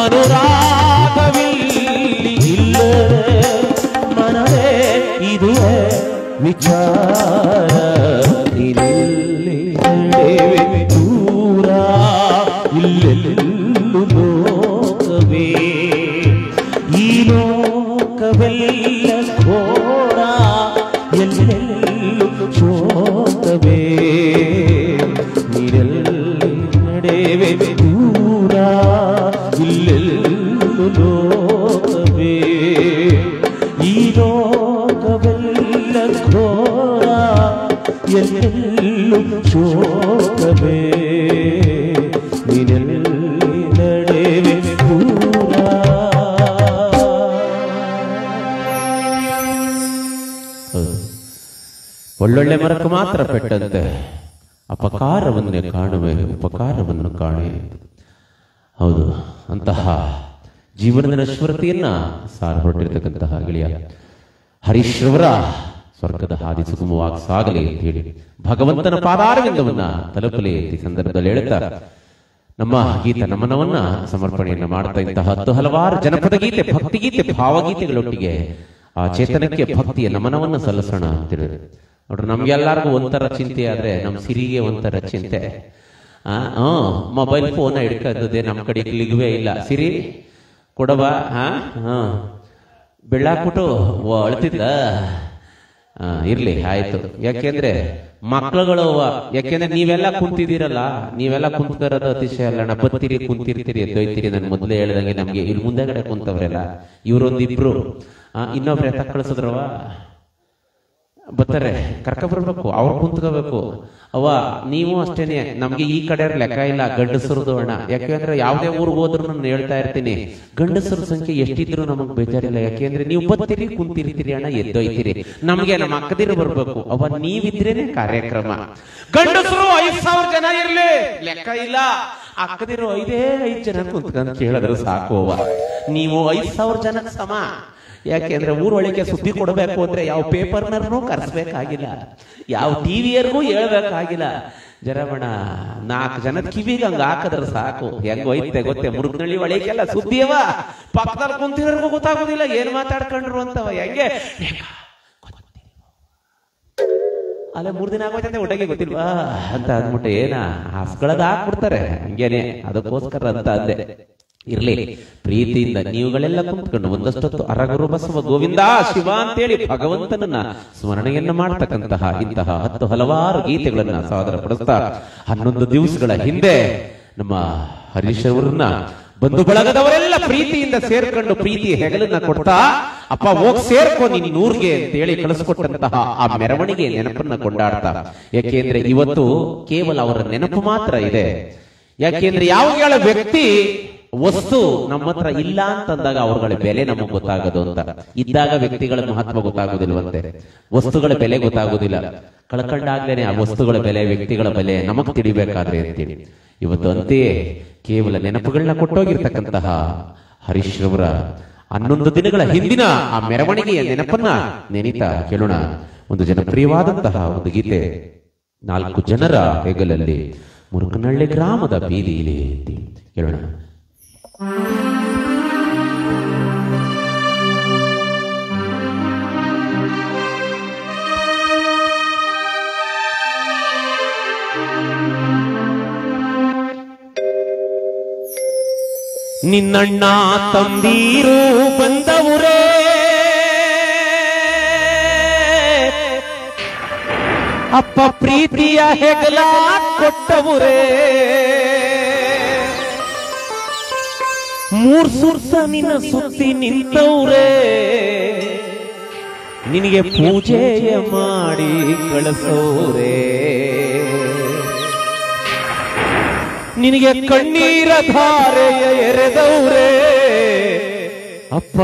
ಅನುರಾಗವಿಲ್ಲಿ ಇಲ್ಲದೆ ಮನವೇ ಇದುವೇ ವಿಚಾರ ನೀನೆಲ್ಲಿ ನಡೆವೆ ದೂರ ಇಲ್ಲೆಲ್ಲೂ ಲೋಕವೇ ಈ ಲೋಕವೆಲ್ಲ ಘೋರ ಎಲ್ಲೆಲ್ಲೂ ಶೋಕವೇ ನೀನೆಲ್ಲಿ ನಡೆವೆ ದೂರ ಇಲ್ಲೆಲ್ಲೂ ಲೋಕವೇ ಈ ಲೋಕವೆಲ್ಲ ಘೋರ ಎಲ್ಲೆಲ್ಲೂ ಶೋಕವೇ ನೀನೆಲ್ಲಿ ನಡೆವೆ ದೂರ. ಒಳ್ಳೊಳ್ಳೆ ಮರಕ್ಕೆ ಮಾತ್ರ ಪೆಟ್ಟಂತೆ ಅಪಕಾರವನ್ನೇ ಕಾಣುವೆ ಉಪಕಾರವನ್ನು ಕಾಣೆ. ಹೌದು, ಅಂತಹ ಜೀವನದ ನಶ್ವರತೆಯನ್ನ ಸಾರ ಹೊರಟಿರ್ತಕ್ಕಂತಹ ಗೆಳೆಯ ಹರೀಶ್ರವರ ಸ್ವರ್ಗದ ಹಾದಿ ಸುಗಮವಾಗಿ ಸಾಗಲಿ ಅಂತ ಹೇಳಿ ಭಗವಂತನ ಪಾದಾರವಿಂದವನ್ನ ತಲುಪಲಿ ಈ ಸಂದರ್ಭದಲ್ಲಿ ಹೇಳುತ್ತಾ ನಮ್ಮ ಗೀತ ನಮನವನ್ನ ಸಮರ್ಪಣೆಯನ್ನ ಮಾಡ್ತಾ ಇಂತಹ 10 ಹಲವಾರು ಜನಪದ ಗೀತೆ, ಭಕ್ತಿಗೀತೆ, ಭಾವಗೀತೆಗಳೊಟ್ಟಿಗೆ ಆ ಚೇತನಕ್ಕೆ ಭಕ್ತಿಯ ನಮನವನ್ನ ಸಲ್ಲಿಸೋಣ ಅಂತಿರು. ನೋಡ್ರಿ, ನಮ್ಗೆಲ್ಲರಿಗೂ ಒಂಥರ ಚಿಂತೆ ಆದ್ರೆ ನಮ್ಮ ಸಿರಿಗೆ ಒಂಥರ ಚಿಂತೆ. ಮೊಬೈಲ್ ಫೋನ್ ಹಿಡ್ಕದ್ದೇ ನಮ್ಮ ಕಡೆ ಇಲ್ಲಿಗುವೇ ಇಲ್ಲ. ಸಿರಿ ಕೊಡವ ಬೆಳ್ಳಾಕ್ಬಿಟ್ಟು ಅಳ್ತಿದ್ದ. ಇರ್ಲಿ, ಆಯ್ತು. ಯಾಕೆಂದ್ರೆ ಮಕ್ಕಳುಗಳು, ಯಾಕೆಂದ್ರೆ ನೀವೆಲ್ಲ ಕುಂತಿದ್ದೀರಲ್ಲ, ನೀವೆಲ್ಲ ಕುಂತ್ಕರೋದು ಅತಿಶಯ ಅಲ್ಲ. ಬತ್ತೀರಿ, ಕುಂತಿರ್ತೀರಿ, ಎದ್ದೊಯ್ತೀರಿ. ನಾನು ಮೊದಲೇ ಹೇಳ್ದಂಗೆ ನಮ್ಗೆ ಇಲ್ಲಿ ಮುಂದೆಗಡೆ ಕುಂತವ್ರೆಲ್ಲ ಇವರೊಂದಿಬ್ರು ಇನ್ನೊಬ್ರೆ ಕಳಿಸಿದ್ರವ ಬರ್ತಾರೆ, ಕರ್ಕೊಬರ್ಬೇಕು, ಅವ್ರು ಕುಂತ್ಕೋಬೇಕು. ಅವ ನೀವು ಅಷ್ಟೇನೆ, ನಮ್ಗೆ ಈ ಕಡೆ ಲೆಕ್ಕ ಇಲ್ಲ ಗಂಡಸರದು ಅಣ್ಣ. ಯಾಕೆಂದ್ರೆ ಯಾವುದೇ ಊರಿಗೆ ಹೋದ್ರು ನಾನು ಹೇಳ್ತಾ ಇರ್ತೀನಿ, ಗಂಡಸರ ಸಂಖ್ಯೆ ಎಷ್ಟಿದ್ರು ನಮಗ್ ಬೇಜಾರಿಲ್ಲ. ಯಾಕೆಂದ್ರೆ ನೀವು ಬತ್ತೀರಿ, ಕುಂತಿರ್ತೀರಿ ಅಣ್ಣ, ಎದ್ದೊಯ್ತೀರಿ. ನಮ್ಗೆ ನಮ್ಮ ಅಕ್ಕದಿರು ಬರ್ಬೇಕು. ಅವ ನೀವಿದ್ರೇನೆ ಕಾರ್ಯಕ್ರಮ. ಗಂಡಸರು 5,000 ಜನ ಇರ್ಲಿ ಲೆಕ್ಕ ಇಲ್ಲ, ಅಕ್ಕದಿರು 5 ಜನ ಕುಂತ್ಕೊಂಡ್ ಕೇಳಿದ್ರು ಸಾಕು. ಅವ ನೀವು 5,000 ಜನಕ್ಕೆ ಸಮ. ಯಾಕೆಂದ್ರೆ ಊರೊಳಗೆ ಸುದ್ದಿ ಕೊಡಬೇಕು ಅಂದ್ರೆ ಯಾವ ಪೇಪರ್ನೂ ಕರೆಸ್ಬೇಕಾಗಿಲ್ಲ, ಯಾವ ಟಿವಿಯರ್ಗೂ ಹೇಳ್ಬೇಕಾಗಿಲ್ಲ. ಜರಮಣ 4 ಜನದ ಕಿವಿಗೆ ಹಂಗ ಹಾಕದ್ರ ಸಾಕು. ಹೆಂಗ ಹೋಯ್ತೆ ಗೊತ್ತೇ, ಮುರುಗ್ನಳ್ಳಿ ಒಳಗೆಲ್ಲ ಸುದ್ದಿಯವ, ಪಕ್ಕದಲ್ಲಿ ಕುಂತಿರೋರ್ಗೂ ಗೊತ್ತಾಗೋದಿಲ್ಲ ಏನ್ ಮಾತಾಡ್ಕೊಂಡ್ರು ಅಂತವ. ಹೆಂಗೆ ಅಲ್ಲ 3 ದಿನ ಆಗೋಯ್ತಂತೆ ಒಟ್ಟಿಗೆ ಗೊತ್ತಿಲ್ವಾ ಅಂತ ಅಂದ್ಬಿಟ್ಟು ಏನ ಹಾಸ್ಗಳದ ಹಾಕ್ಬಿಡ್ತಾರೆ. ಹಂಗೇನೆ, ಅದಕ್ಕೋಸ್ಕರ ಅಂತ ಅಂದೆ. ಇರ್ಲಿ, ಪ್ರೀತಿಯಿಂದ ನೀವುಗಳೆಲ್ಲ ಕುಂತ್ಕೊಂಡು ಒಂದಷ್ಟೊತ್ತು ಅರಗುರು ಬಸವ ಗೋವಿಂದ ಶಿವ ಅಂತೇಳಿ ಭಗವಂತನನ್ನ ಸ್ಮರಣೆಯನ್ನ ಮಾಡ್ತಕ್ಕಂತಹ ಇಂತಹ 10 ಹಲವಾರು ಗೀತೆಗಳನ್ನ ಸಾದರ ಪಡಿಸ್ತಾ 11 ದಿವಸಗಳ ಹಿಂದೆ ನಮ್ಮ ಹರೀಶ್ ಅವರನ್ನ ಬಂಧು ಬಳಗದವರೆಲ್ಲ ಪ್ರೀತಿಯಿಂದ ಸೇರ್ಕೊಂಡು ಪ್ರೀತಿ ಹೆಗಲನ್ನ ಕೊಡ್ತಾ, ಅಪ್ಪ ಹೋಗ್ ಸೇರ್ಕೊ ನೀನ್ ನೂರ್ಗೆ ಅಂತ ಹೇಳಿ ಕಳಿಸ್ಕೊಟ್ಟಂತಹ ಆ ಮೆರವಣಿಗೆ ನೆನಪನ್ನ ಕೊಂಡಾಡ್ತಾ. ಯಾಕೆಂದ್ರೆ ಇವತ್ತು ಕೇವಲ ಅವರ ನೆನಪು ಮಾತ್ರ ಇದೆ. ಯಾಕೆಂದ್ರೆ ಯಾವ ವ್ಯಕ್ತಿ ವಸ್ತು ನಮ್ಮ ಹತ್ರ ಇಲ್ಲ ಅಂತಂದಾಗ ಅವ್ರಗಳ ಬೆಲೆ ನಮಗ್ ಗೊತ್ತಾಗೋದು ಅಂತ. ಇದ್ದಾಗ ವ್ಯಕ್ತಿಗಳ ಮಹತ್ವ ಗೊತ್ತಾಗೋದಿಲ್ವಂತೆ, ವಸ್ತುಗಳ ಬೆಲೆ ಗೊತ್ತಾಗೋದಿಲ್ಲ. ಕಳ್ಕೊಂಡಾಗ್ಲೇನೆ ಆ ವಸ್ತುಗಳ ಬೆಲೆ, ವ್ಯಕ್ತಿಗಳ ಬೆಲೆ ನಮಗ್ ತಿಳಿಬೇಕಾದ್ರೆ ಅಂತೇಳಿ ಇವತ್ತು ಅಂತೆಯೇ ಕೇವಲ ನೆನಪುಗಳನ್ನ ಕೊಟ್ಟೋಗಿರ್ತಕ್ಕಂತಹ ಹರೀಶ್ ರವರ 11 ದಿನಗಳ ಹಿಂದಿನ ಆ ಮೆರವಣಿಗೆಯ ನೆನಪನ್ನ ನೆನೀತಾ ಕೇಳೋಣ ಒಂದು ಜನಪ್ರಿಯವಾದಂತಹ ಒಂದು ಗೀತೆ. 4 ಜನರ ಹೆಗಲಲ್ಲಿ ಮುರುಕನಹಳ್ಳಿ ಗ್ರಾಮದ ಬೀದಿಯಲ್ಲಿ ಕೇಳೋಣ. ನಿನ್ನಣ್ಣ ತಂದೀರು ಬಂದವುರೇ, ಅಪ್ಪ ಪ್ರೀತಿಯ ಹೆಗಲ ಕೊಟ್ಟವುರೇ, 3 ಸುರ್ಸ ನಿನ್ನ ಸುತ್ತಿ ನಿಂತವ್ರೆ, ನಿನಗೆ ಪೂಜೆಯ ಮಾಡಿ ಕಳಿಸೋರೆ, ನಿನಗೆ ಕಣ್ಣೀರ ಧಾರೆಯ ಎರೆದವ್ರೆ, ಅಪ್ಪ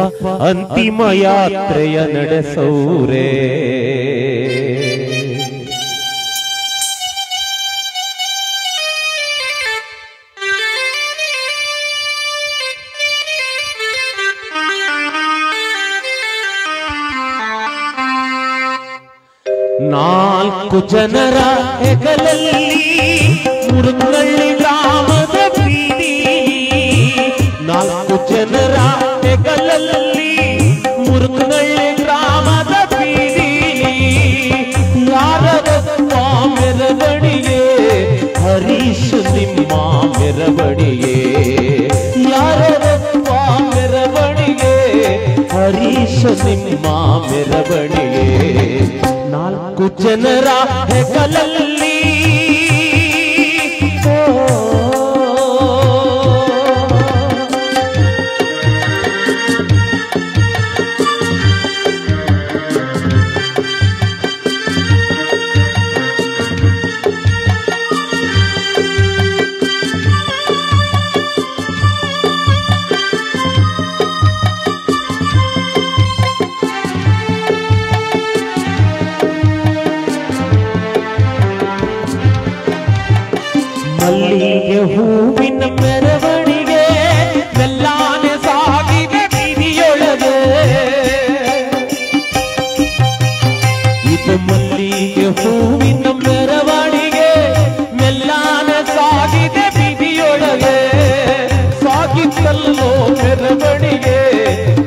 ಅಂತಿಮ ಯಾತ್ರೆಯ ನಡೆಸೋರೆ. ನಾಲ್ಕು ಜನರ ಹೆಗಲಲ್ಲಿ ಮುರುಕನಹಳ್ಳಿ ಗ್ರಾಮದ ಬೀದಿ, 4 ಜನರ ಹೆಗಲಲ್ಲಿ ಮುರುಕನಹಳ್ಳಿ ಗ್ರಾಮದ ಬೀದಿಲಿ ಯಾರದಪ್ಪ ಮೆರವಣಿಗೆ ಹರೀಶ್ ನಿಮ್ಮ ಮೆರವಣಿಗೆ ಯಾರದಪ್ಪ ಮೆರವಣಿಗೆ ಹರೀಶ್ ನಿಮ್ಮ ಮೆರವಣಿಗೆ 4 ಜನರ ಹೆಗಲಲ್ಲಿ ಮಲ್ಲಿಗೆ ಹೂವಿನ ಮೆರವಣಿಗೆ ಮೆಲ್ಲಾನೆ ಸಾಗಿದೆ ಬೀದಿಯೊಳಗೆ ಇದು ಮಲ್ಲಿಗೆ ಹೂವಿನ ಮೆರವಣಿಗೆ ಮೆಲ್ಲಾನೆ ಸಾಗಿದೆ ಬೀದಿಯೊಳಗೆ ಸಾಗಿತ್ತಲ್ಲೋ ಮೆರವಣಿಗೆ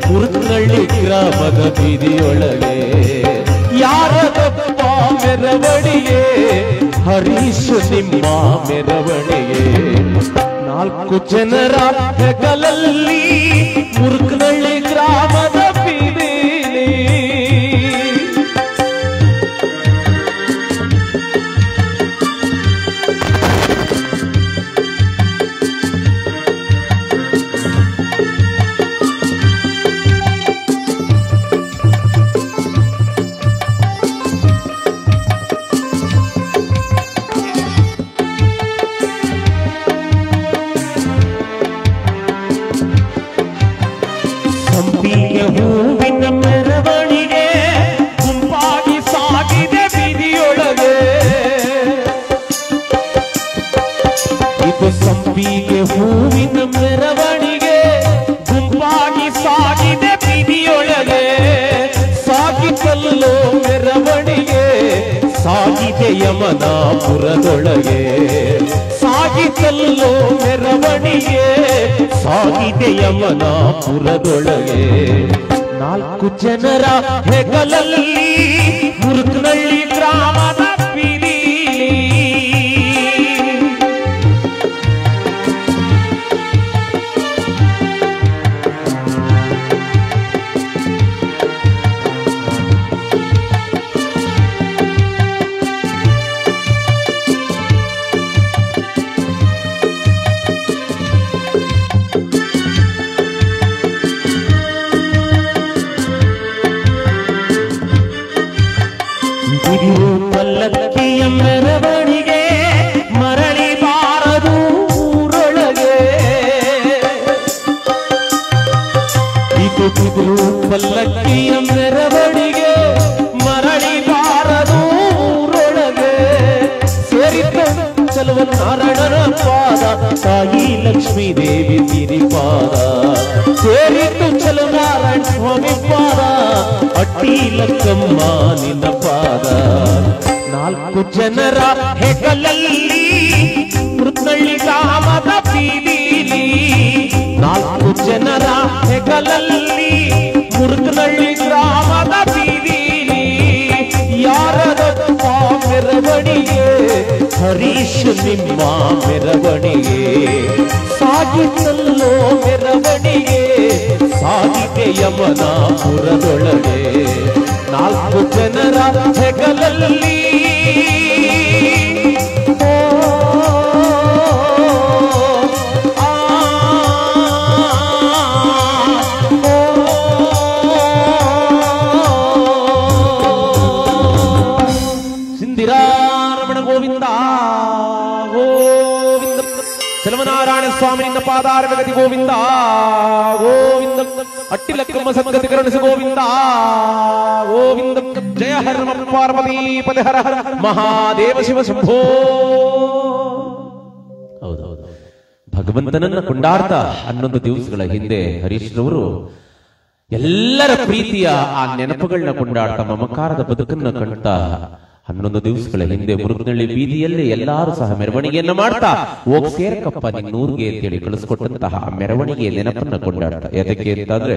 ಮುರುಕನಹಳ್ಳಿ ಗ್ರಾಮದ ಬೀದಿಯೊಳಗೆ ಯಾರದಪ್ಪ ಮೆರವಣಿಗೆ ಹರೀಶ್ ನಿಮ್ಮ ಮೆರವಣಿಗೆ 4 ಜನರ ಹೆಗಲಲ್ಲಿ ಮುರುಕನಹಳ್ಳಿ ಗ್ರಾಮದ ಬೀದಿಲಿ ಸಂಪಿಗೆ ಹೂವಿನ ಮೆರವಣಿಗೆ ಗುಂಪಾಗಿ ಸಾಗಿದೆ ಬೀದಿಯೊಳಗೆ ಇದು ಸಂಪಿಗೆ ಹೂವಿನ ಮೆರವಣಿಗೆ ಗುಂಪಾಗಿ ಸಾಗಿದೆ ಬೀದಿಯೊಳಗೆ ಸಾಗಿತಲ್ಲೋ ಮೆರವಣಿಗೆ ಸಾಗಿದೆ ಯಮನಾಪುರದೊಳಗೆ ಸಾಗಿತಲ್ಲೋ ಮೆರವಣಿಗೆ ಸಾಗಿದೆ ಯಮನಾಪುರದೊಳಗೆ 4 ಜನರ ಹೆಗಲಲ್ಲಿ ಮುರುಕನಹಳ್ಳಿ ಗ್ರಾಮದ ಬೀದಿಲಿ ಪಲ್ಲಕ್ಕಿಯ ಮೆರವಣಿಗೆ ಮರಳಿ ಬಾರದು ಊರೊಳಗೆ ಇದು ಪಲ್ಲಕ್ಕಿಯ ಮೆರವಣಿಗೆ ಮರಳಿ ಬಾರದು ಊರೊಳಗೆ ಸೇರಿತು ಚಲುವ ನಾರಾಯಣನ ಪಾದ ತಾಯಿ ಲಕ್ಷ್ಮೀ ದೇವಿ ಸಿರಿಪಾದ ಸೇರಿತು ಚಲುವ ನಾರಾಯಣ ಸ್ವಾಮಿ ಪಾದ ಅಟ್ಟಿ ಲಕ್ಕಮ್ಮ ನಿನ್ನ ಪಾದ 4 ಜನರ ಹೆಗಲಲ್ಲಿ ಮುರುಕನಹಳ್ಳಿ ಗ್ರಾಮದ ಬೀದಿಲಿ 4 ಜನರ ಹೆಗಲಲ್ಲಿ ಮುರುಕನಹಳ್ಳಿ ಗ್ರಾಮದ ಬೀದಿಲಿ ಯಾರದಪ್ಪ ಮೆರವಣಿಗೆ ಹರೀಶ್ ನಿಮ್ಮ ಮೆರವಣಿಗೆ ಸಾಗಿತಲ್ಲೋ ಮೆರವಣಿಗೆ ಸಾಗಿದೆ ಯಮನಾಪುರದೊಳಗೆ 4 ಜನರ ಹೆಗಲಲ್ಲಿ ಸಿಂಧಿರಾರಮಣ ಗೋವಿಂದ ಗೋವಿಂದ ಚಲಮನಾರಾಯಣ ಸ್ವಾಮಿನಿಂದ ಪಾದಾರಗತಿ ಗೋವಿಂದ ಗೋವಿಂದ ಅಟ್ಟಿಲಕ್ಕಮ್ಮ ಸದ್ಗತಿ ಕರುಣಿಸಿ ಗೋವಿಂದ ಗೋವಿಂದ ಜಯ ಹರ ನಮ ಪಾರ್ವತಿ ಪದ ಹರ ಹರ ಮಹಾದೇವ ಶಿವ ಶಂಭೋ. ಹೌದೌದು, ಭಗವಂತನನ್ನ ಕೊಂಡಾಡ್ತಾ 11 ದಿವಸಗಳ ಹಿಂದೆ ಹರೀಶ್ ರವರು ಎಲ್ಲರ ಪ್ರೀತಿಯ ಆ ನೆನಪುಗಳನ್ನ ಕೊಂಡಾಡ್ತಾ ಮಮಕಾರದ ಬದುಕನ್ನ ಕಾಣ್ತಾ 11 ದಿವಸಗಳ ಹಿಂದೆ ಮುರುಗನಹಳ್ಳಿ ಬೀದಿಯಲ್ಲಿ ಎಲ್ಲರೂ ಸಹ ಮೆರವಣಿಗೆಯನ್ನ ಮಾಡ್ತಾ ಹೋಗ್ ಸೇರ್ಕಪ್ಪ ನಿನ್ನೂರ್ಗೆ ಅಂತೇಳಿ ಕಳಿಸ್ಕೊಟ್ಟಂತಹ ಮೆರವಣಿಗೆ ನೆನಪನ್ನ ಕೊಂಡಾಡ್ತಾ. ಎದಕ್ಕೆ ಅಂತಂದ್ರೆ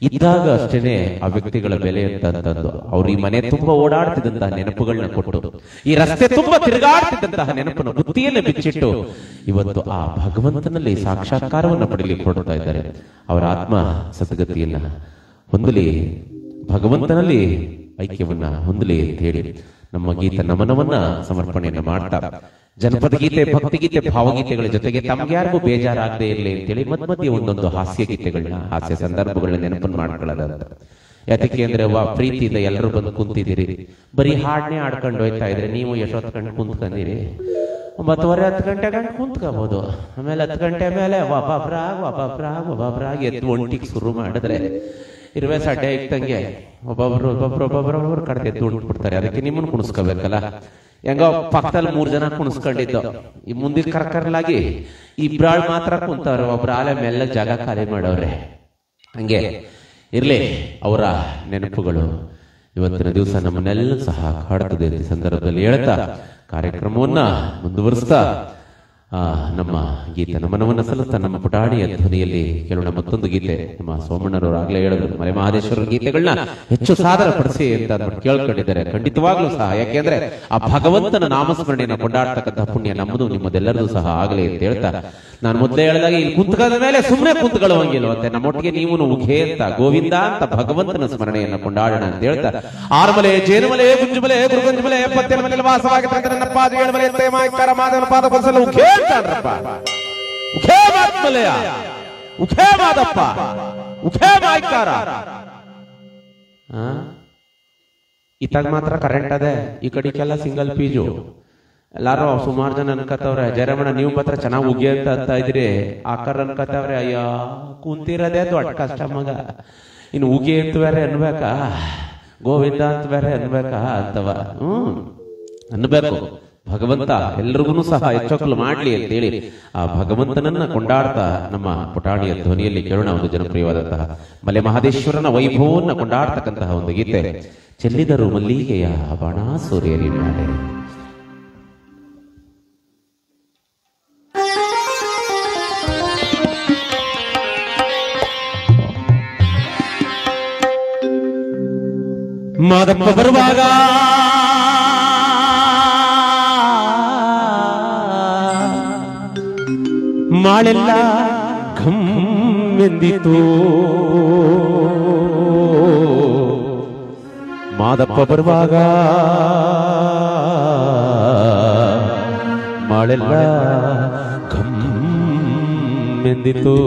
ಇದ್ದಾಗ ಅಷ್ಟೇನೆ ಆ ವ್ಯಕ್ತಿಗಳ ಬೆಲೆ ಅಂತಂದು ಅವ್ರು ಈ ಮನೆ ತುಂಬಾ ಓಡಾಡ್ತಿದ್ದಂತಹ ನೆನಪುಗಳನ್ನ ಕೊಟ್ಟು, ಈ ರಸ್ತೆ ತುಂಬಾ ತಿರುಗಾಡ್ತಿದ್ದಂತಹ ನೆನಪನ್ನು ಬುತ್ತಿಯನ್ನು ಬಿಚ್ಚಿಟ್ಟು ಇವತ್ತು ಆ ಭಗವಂತನಲ್ಲಿ ಸಾಕ್ಷಾತ್ಕಾರವನ್ನು ಪಡೆಯಲಿಕ್ಕೆ ಹೊರಡ್ತಾ ಇದ್ದಾರೆ. ಅವರ ಆತ್ಮ ಸದ್ಗತಿಯನ್ನ ಹೊಂದಲಿ, ಭಗವಂತನಲ್ಲಿ ಐಕ್ಯವನ್ನ ಹೊಂದಲಿ ಅಂತ ಹೇಳಿ ನಮ್ಮ ಗೀತ ನಮನವನ್ನ ಸಮರ್ಪಣೆಯನ್ನ ಮಾಡ್ತಾ, ಜನಪದ ಗೀತೆ, ಭಕ್ತಿಗೀತೆ, ಭಾವಗೀತೆಗಳ ಜೊತೆಗೆ ತಮ್ಗೆ ಯಾರಿಗೂ ಬೇಜಾರಾಗದೆ ಇರಲಿ ಅಂತೇಳಿ ಮಧ್ಯ ಒಂದೊಂದು ಹಾಸ್ಯ ಗೀತೆಗಳನ್ನ, ಹಾಸ್ಯ ಸಂದರ್ಭಗಳನ್ನ ನೆನಪನ್ನು ಮಾಡ್ಕೊಳ್ಳೋದಂತ. ಯಾತಕ್ಕೆ ಅಂದ್ರೆ ಪ್ರೀತಿಯಿಂದ ಎಲ್ಲರೂ ಬಂದು ಕುಂತಿದ್ದೀರಿ, ಬರೀ ಹಾಡನೆ ಆಡ್ಕೊಂಡು ಹೋಯ್ತಾ ಇದ್ರೆ ನೀವು ಎಷ್ಟೊತ್ತು ಗಂಟೆ ಕುಂತ್ಕೊಂಡಿರಿ, 9:30 10 ಗಂಟೆ ಕುಂತ್ಕೋಬಹುದು. ಆಮೇಲೆ 10 ಗಂಟೆ ಮೇಲೆ ಒಬ್ಬೊಬ್ರಾಗಿ ಎದ್ದು ಒಂಟಿಗೆ ಶುರು ಮಾಡಿದ್ರೆ ಇರುವೆ ಸಡ್ಡೆ ಇಟ್ಟಂಗೆ ಒಬ್ಬೊಬ್ರು ಕಡೆ ಎದ್ದು ಹೊಂಟ್ಬಿಡ್ತಾರೆ. ಅದಕ್ಕೆ ನಿಮ್ಮನ್ನು ಕುಣಿಸ್ಕೋಬೇಕಲ್ಲ. ಹೆಂಗೋ ಪಕ್ಕದಲ್ಲಿ 3 ಜನ ಕುಣಿಸ್ಕೊಂಡಿದ್ದು, ಈ ಮುಂದಿನ ಕರ್ಕರ್ಲಾಗಿ ಇಬ್ರಾಳ್ ಮಾತ್ರ ಕುಂತವ್ರೆ, ಒಬ್ರ ಆಲೆ ಮೇಲೆ ಜಾಗ ಖಾಲಿ ಮಾಡವ್ರೆ. ಹಂಗೆ ಇರ್ಲಿ, ಅವರ ನೆನಪುಗಳು ಇವತ್ತಿನ ದಿವಸ ನಮ್ಮನ್ನೆಲ್ಲ ಸಹ ಕಾಡ್ತದೆ ಅಂತ ಸಂದರ್ಭದಲ್ಲಿ ಹೇಳ್ತಾ ಕಾರ್ಯಕ್ರಮವನ್ನ ಮುಂದುವರಿಸ್ತಾ ನಮ್ಮ ಗೀತೆ ನಮನವನ್ನ ಸಲ್ಲುತ್ತಾ ನಮ್ಮ ಪುಟಾಣಿಯ ಧ್ವನಿಯಲ್ಲಿ ಕೇಳೋಣ ಮತ್ತೊಂದು ಗೀತೆ. ನಮ್ಮ ಸೋಮಣ್ಣರವರು ಆಗ್ಲೇ ಹೇಳಿದ್ರು ಮಲೆ ಮಹದೇಶ್ವರ ಗೀತೆಗಳನ್ನ ಹೆಚ್ಚು ಸಾದರ ಪಡಿಸಿ ಅಂತ ಕೇಳ್ಕೊಂಡಿದ್ದಾರೆ. ಖಂಡಿತವಾಗ್ಲೂ ಸಹ, ಯಾಕೆಂದ್ರೆ ಆ ಭಗವಂತನ ನಾಮಸ್ಮರಣೆಯನ್ನು ಕೊಂಡಾಡ್ತಕ್ಕಂಥ ಪುಣ್ಯ ನಮ್ಮದು ನಿಮ್ಮದೆಲ್ಲರದು ಸಹ ಆಗಲಿ ಅಂತ ಹೇಳ್ತಾ, ನಾನು ಮೊದಲೇ ಹೇಳಿದಾಗ ಇಲ್ಲಿ ಕುಂತ್ಕದ ಮೇಲೆ ಸುಮ್ಮನೆ ಕುಂತ್ಕೊಳ್ಳುವಂಗಿಲ್ವಂತೆ, ನಮ್ಮೊಟ್ಟಿಗೆ ನೀವು ಉಘೇ ಅಂತ ಗೋವಿಂದ ಅಂತ ಭಗವಂತನ ಸ್ಮರಣೆಯನ್ನು ಕೊಂಡಾಡೋಣ ಅಂತ ಹೇಳ್ತಾ, ಆರುಮಲೆ, ಜೇನುಮಲೆ, ಗುಂಜುಮಲೆ, ಗುರುಗುಂಜುಮಲೆ, ಪತ್ತೆನ ಮಲೆ ವಾಸವಾಗಿರ್ತಕ್ಕಂಥ ನನ್ನ ಪಾದ ಏಳುಮಲೆ ಮಾಯ್ಕಾರ ಮಾದವನ ಪಾದ ಕೊಸಲು ಉಘೇ ಅಂತಾಡ್ರಪ್ಪ. ಉಘೇ ಮಾತ್ಮಲೆಯ, ಉಘೇ ಮಾದಪ್ಪ, ಉಘೇ ಮಾಯ್ಕಾರ. ಇತ್ತಾಗ ಮಾತ್ರ ಕರೆಂಟ್ ಅದೇ, ಈ ಕಡೆಗೆಲ್ಲ ಸಿಂಗಲ್ ಪೀಜು. ಎಲ್ಲಾರು ಸುಮಾರು ಜನ ಅನ್ಕತ್ತವ್ರೆ, ಜಯರಮಣ ನೀವು ಮಾತ್ರ ಚೆನ್ನಾಗಿ ಉಗಿ ಅಂತ ಇದ್ರಿ, ಆಕರ್ ಅನ್ಕತ್ತವ್ರೆ, ಅಯ್ಯ ಕುಂತಿರೋದೇ ದೊಡ್ಡ ಕಷ್ಟ ಮಗ, ಇನ್ನು ಉಗಿ ಅಂತ ಬೇರೆ ಅನ್ಬೇಕಾ, ಗೋವಿಂದ ಅಂತ ಬೇರೆ ಅನ್ಬೇಕಾ ಅಂತವ. ಅನ್ಬೇಕು. ಭಗವಂತ ಎಲ್ರಿಗೂ ಸಹ ಹೆಚ್ಚೊಕ್ಕಲು ಮಾಡ್ಲಿ ಅಂತೇಳಿ ಆ ಭಗವಂತನನ್ನ ಕೊಂಡಾಡ್ತಾ ನಮ್ಮ ಪುಟಾಣಿಯ ಧ್ವನಿಯಲ್ಲಿ ಕೇಳೋಣ ಒಂದು ಜನಪ್ರಿಯವಾದಂತಹ ಮಲೆ ಮಹದೇಶ್ವರನ ವೈಭವನ್ನ ಕೊಂಡಾಡ್ತಕ್ಕಂತಹ ಒಂದು ಗೀತೆ, ಚೆಲ್ಲಿದರು ಮಲ್ಲಿಗೆಯ ಬಾಣ ಸೂರ್ಯನಿ ಮೇಲೆ. ಮಾದಪ್ಪ ಬರುವಾಗ ಮಾಳೆಲ್ಲ ಘಮ್ಮೆಂದಿತು, ಮಾದಪ್ಪ ಬರುವಾಗ ಮಾಳೆಲ್ಲ ಘಮ್ಮೆಂದಿತು.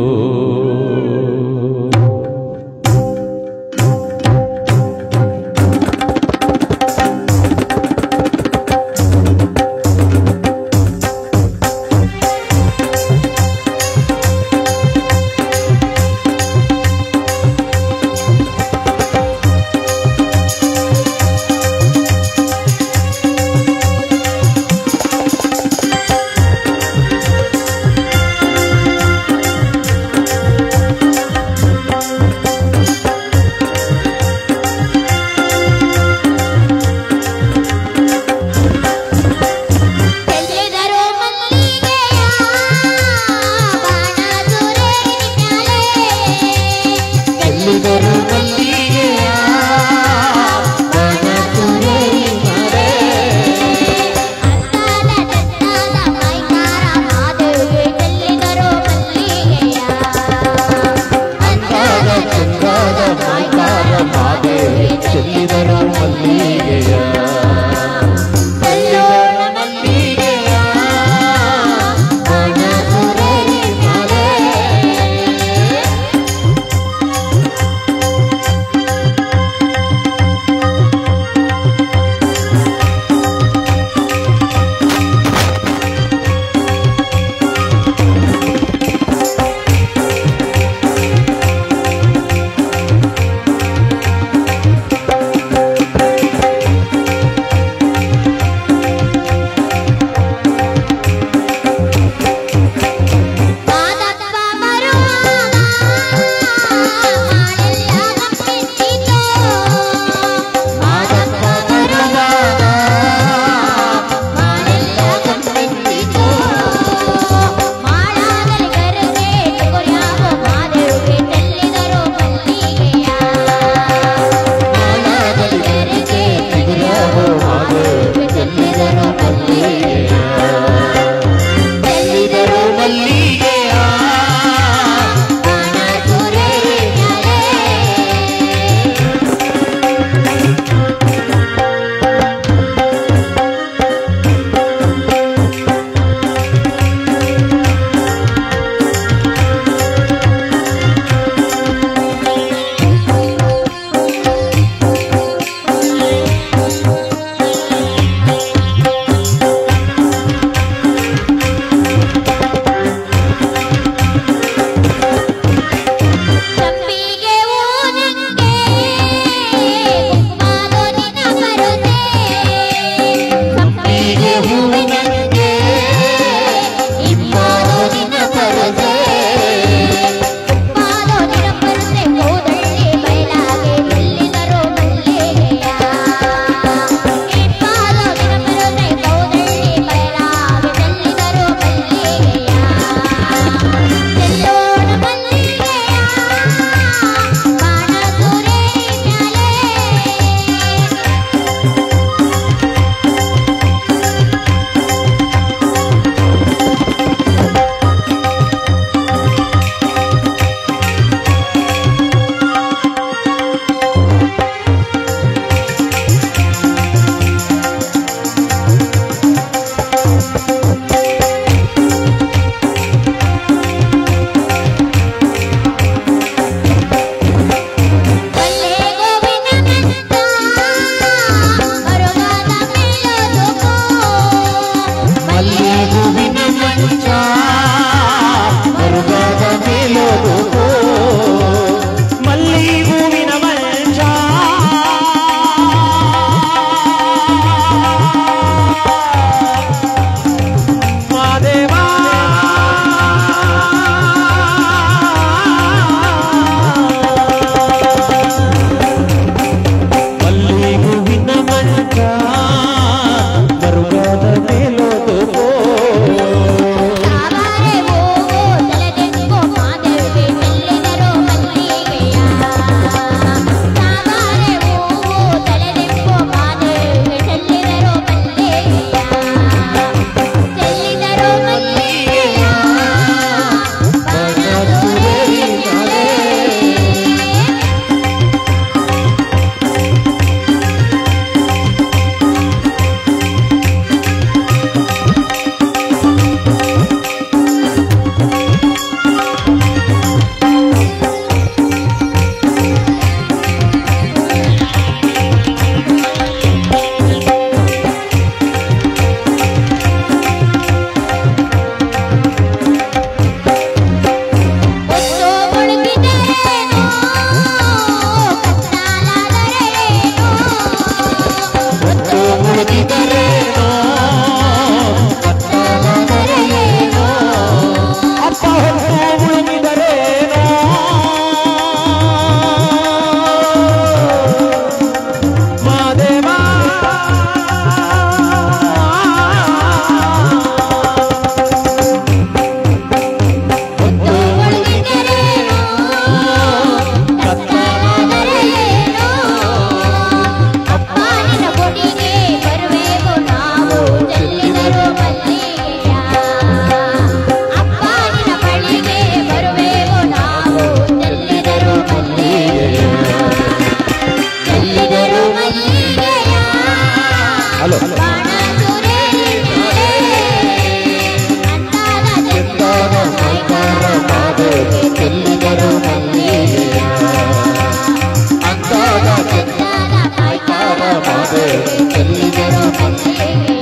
ಚೆಲ್ಲಿದರು ಮಲ್ಲಿಗೆಯ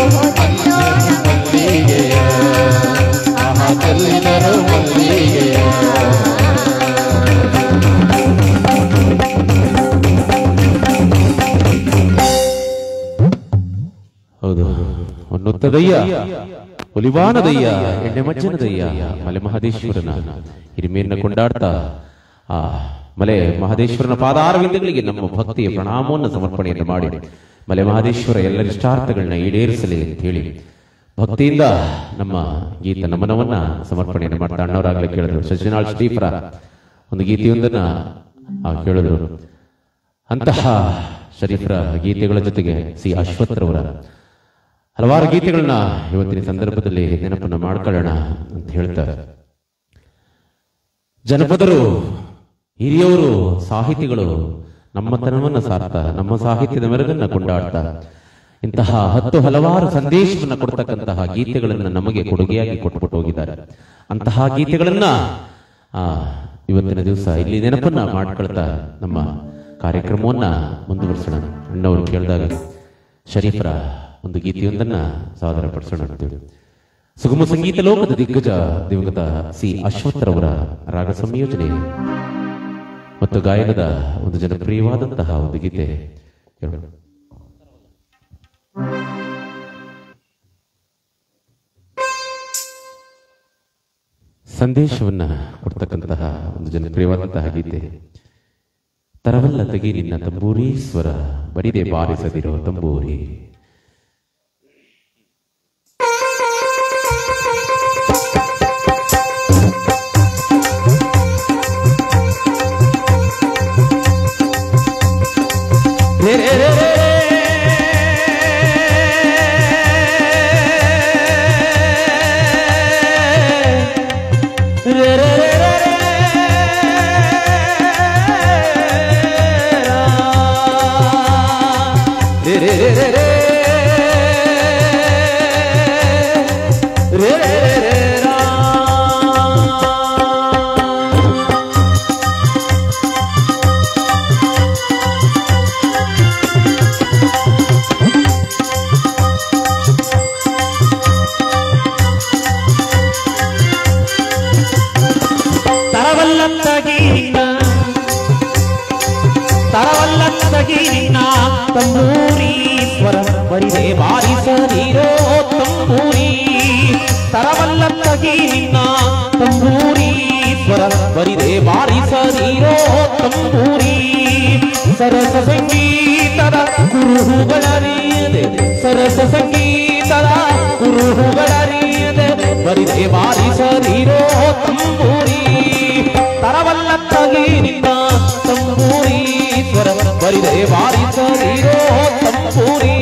ಓಹೋ ಚೆಲ್ಲೋಣ ಮಲ್ಲಿಗೆಯ ಚೆಲ್ಲಿದರು ಮಲ್ಲಿಗೆಯ. ಹೌದು, ಹೊನ್ನುತ್ತದಯ್ಯ, ಒಲಿವಾನದಯ್ಯ, ಎಣ್ಣೆ ಮಜ್ಜನದಯ್ಯ, ಮಲೆ ಮಹದೇಶ್ವರನ ಹಿರಿಮೆಯನ್ನ ಕೊಂಡಾಡ್ತಾ ಆ ಮಲೆ ಮಹದೇಶ್ವರನ ಪಾದಾರವಿಂದಗಳಿಗೆ ನಮ್ಮ ಭಕ್ತಿಯ ಪ್ರಣಾಮವನ್ನು ಸಮರ್ಪಣೆಯನ್ನು ಮಾಡಿ ಮಲೆ ಮಹದೇಶ್ವರ ಎಲ್ಲರ ಇಷ್ಟಾರ್ಥಗಳನ್ನ ಈಡೇರಿಸಲಿ ಅಂತ ಹೇಳಿ ಭಕ್ತಿಯಿಂದ ನಮ್ಮ ಗೀತ ನಮನವನ್ನ ಸಮರ್ಪಣೆಯನ್ನು ಮಾಡ್ತಾ ಅಣ್ಣವರಾಗಲೇ ಕೇಳಿದ್ರು. ಸಜ್ಜನಾಳ್ ಶ್ರೀಪರ ಒಂದು ಗೀತೆಯೊಂದನ್ನ ಕೇಳಿದ್ರು. ಅಂತಹ ಶರೀಫರ ಗೀತೆಗಳ ಜೊತೆಗೆ ಸಿ ಅಶ್ವಥ್ರವರ ಹಲವಾರು ಗೀತೆಗಳನ್ನ ಇವತ್ತಿನ ಸಂದರ್ಭದಲ್ಲಿ ನೆನಪನ್ನು ಮಾಡ್ಕೊಳ್ಳೋಣ ಅಂತ ಹೇಳ್ತಾರೆ. ಜನಪದರು, ಹಿರಿಯವರು, ಸಾಹಿತಿಗಳು ನಮ್ಮತನವನ್ನು ಸಾರ್ತಾ ನಮ್ಮ ಸಾಹಿತ್ಯದ ಮೆರುಗನ್ನ ಕೊಂಡಾಡ್ತಾ ಇಂತಹ ಹಲವಾರು ಸಂದೇಶವನ್ನು ಕೊಡ್ತಕ್ಕಂತಹ ಗೀತೆಗಳನ್ನ ನಮಗೆ ಕೊಡುಗೆಯಾಗಿ ಕೊಟ್ಬಿಟ್ಟು ಹೋಗಿದ್ದಾರೆ. ಅಂತಹ ಗೀತೆಗಳನ್ನ ಇವತ್ತಿನ ದಿವಸ ಇಲ್ಲಿ ನೆನಪನ್ನ ಮಾಡ್ಕೊಳ್ತಾ ನಮ್ಮ ಕಾರ್ಯಕ್ರಮವನ್ನ ಮುಂದುವರಿಸೋಣ. ಅಣ್ಣವರು ಕೇಳಿದಾಗ ಶರೀಫರ ಒಂದು ಗೀತೆಯೊಂದನ್ನ ಸಾದರ ಪಡಿಸೋಣ ಅಂತೇಳಿ ಸುಗಮ ಸಂಗೀತ ಲೋಕದ ದಿಗ್ಗಜ ದಿವಂಗತ ಸಿ ಅಶ್ವಥ್ರವರ ರಾಗ ಸಂಯೋಜನೆ ಮತ್ತು ಗಾಯನದ ಒಂದು ಜನಪ್ರಿಯವಾದಂತಹ ಒಂದು ಗೀತೆ ಕೇಳೋಣ. ಸಂದೇಶವನ್ನ ಕೊಡ್ತಕ್ಕಂತಹ ಒಂದು ಜನಪ್ರಿಯವಾದಂತಹ ಗೀತೆ. ತರವಲ್ಲ ತೆಗಿ ನಿನ್ನ ತಂಬೂರಿ ಸ್ವರ, ಬರಿದೆ ಬಾರಿಸದಿರೋ ತಂಬೂರಿ. ತಂಬೂರಿ ಸ್ವರ ಬರಿದೆ ಬಾರಿಸದಿರೋ ತಂಬೂರಿ, ತರವಲ್ಲ ತಗಿ ನಿನ್ನ ತಂಬೂರಿ ಸ್ವರ ಬರಿದೆ ಬಾರಿಸದಿರೋ ತಂಬೂರಿ. ಸರಸ ಸಂಗೀತದ ಕುರುಹುಗಳರಿಯದೆ, ಸರಸ ಸಂಗೀತದ ಕುರುಹುಗಳರಿಯದೆ ಬರಿದೆ ಬಾರಿಸದಿರೋ ತಂಬೂರಿ, ತರವಲ್ಲ ತಗಿ ನಿನ್ನ ತಂಬೂರಿ ಸ್ವರ ಬರಿದೆ ಬಾರಿಸದಿರೋ ತಂಬೂರಿ.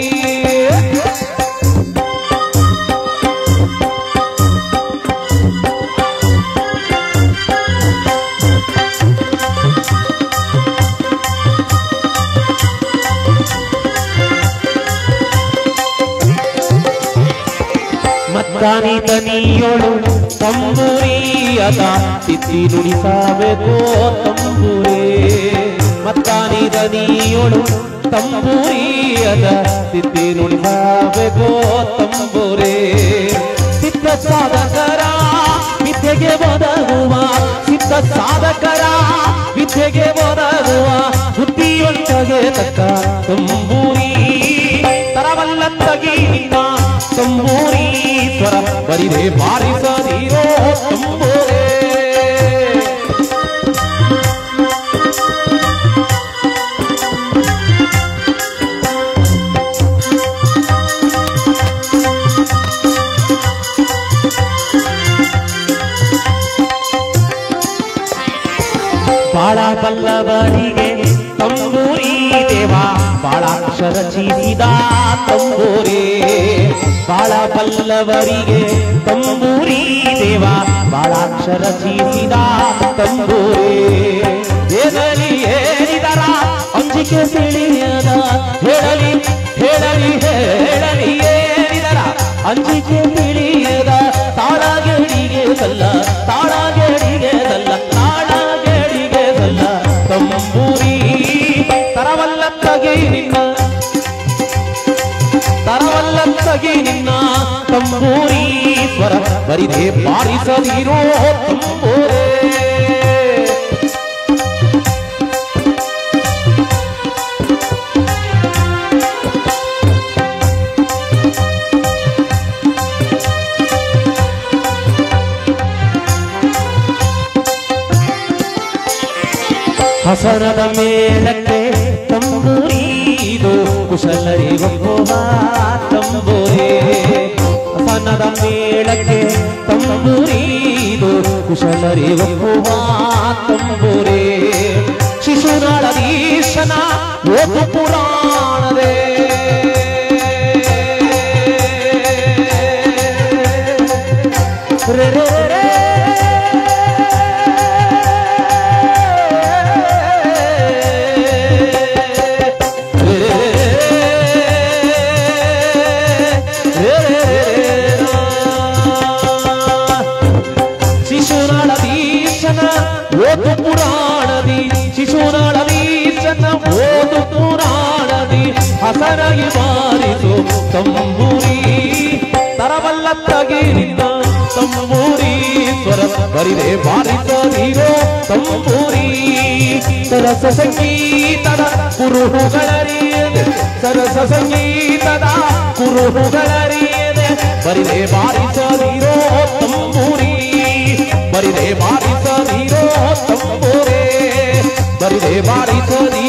ಮತ್ತಾನಿ ತನಿಯೋಳು ತಂಬೂರಿಯದ ತಿತ್ತಿ ನುಡಿಸಬೇಕೋ ತಂಬೂರೇ, ಮತ್ತಾನಿ ದನಿಯೋಳು ತಂಬೂರಿಯದ ತಿತ್ತಿ ನುಡಿಸಬೇಕೋ ತಂಬೂರೇ. ಸಿದ್ಧ ಸಾಧಕರ ವಿದ್ಯೆಗೆ ಒದಗುವ, ಸಿದ್ಧ ಸಾಧಕರ ವಿದ್ಯೆಗೆ ಒದಗುವ ಬುದ್ಧಿಯೊಂದಿಗೆ ತಕ್ಕ ತಂಬೂರಿ, ತರವಲ್ಲ ತಗಿ ನಿನ್ನ ತಂಬೂರಿ ಸ್ವರ ಬರಿದೆ ಬಾರಿಸದಿರೋ ತಂಬೂರೇ. ಬಾಳ ಬಲ್ಲವರಿಗೆ ತಂಬೂರಿ ದೇವ ಬಾಳಾಕ್ಷರ ಚೀಸಿದ ತಂಬೂರೇ, ಬಾಳ ಬಲ್ಲವರಿಗೆ ತಂಬೂರಿ ದೇವ ಬಾಳಾಕ್ಷರ ಚೀಸಿದ ತಂಬೂರೇ. ಹೇಳಲಿ ಹೇಳಿದರ ಅಂಜಿಕೆ ತಿಳಿಯದ, ಹೇಳಲಿ ಹೇಳಲಿ ಹೇಳಲಿ ಹೇಳಿದರ ಅಂಜಿಕೆ ತಿಳಿಯದ, ತಾಳಗೆಡಿಗೆ ಸಲ್ಲ ತಾಳಗೆಡಿಗೆ ಸಲ್ಲ ತಾಳಗೆಡಿಗೆ ಸಲ್ಲ ತಂಬೂರಿ, ತರವಲ್ಲ ತಗಿ ನಿನ್ನ ಬರಿದೆ ಬಾರಿಸದಿರೋ ತಂಬೋರೆ. ಹಸನದ ಮೇಳಕ್ಕೆ ತಂಬೂರಿದು ಕುಶಲರಿಗೊಪ್ಪುವ ತಂಬೂರೇ. ಹಸನದ ಮೇಳಕ್ಕೆ ತಂಬೂರಿದು ಕುಶಲರಿಗೊಪ್ಪುವ ತಂಬೂರೇ. ಶಿಶುನಾಳದೀಶನ ಓದು ಪುರಾಣವೇ. ರೇ ರೇ ರೇ ಓದು ಪುರಾಣದಿ ಶಿಶುನಾಳದೀಶನ ಓದು ಪುರಾಣದಿ ಹಸನಾಗಿ ಬಾರಿಸು ತಂಬೂರಿ. ತರವಲ್ಲ ತಗಿರಿದ ತಂಬೂರಿ ಸ್ವರ ಬರಿದೆ ಬಾರಿಸದಿರೋ ತಂಬೂರಿ. ಸರಸ ಸಂಗೀತದ ಕುರುಹುಗಳರಿಯದೆ ಸರಸ ಸಂಗೀತದ ಕುರುಹುಗಳರಿಯದೆ ಬರಿದೆ ಬಾರಿಸದಿರೋ ತಂಬೂರಿ. ಬರಿದೆ ಬಾರಿಸದಿರೋ ತಂಬೋರೆ. ಬರಿದೆ ಬಾರಿಸದಿ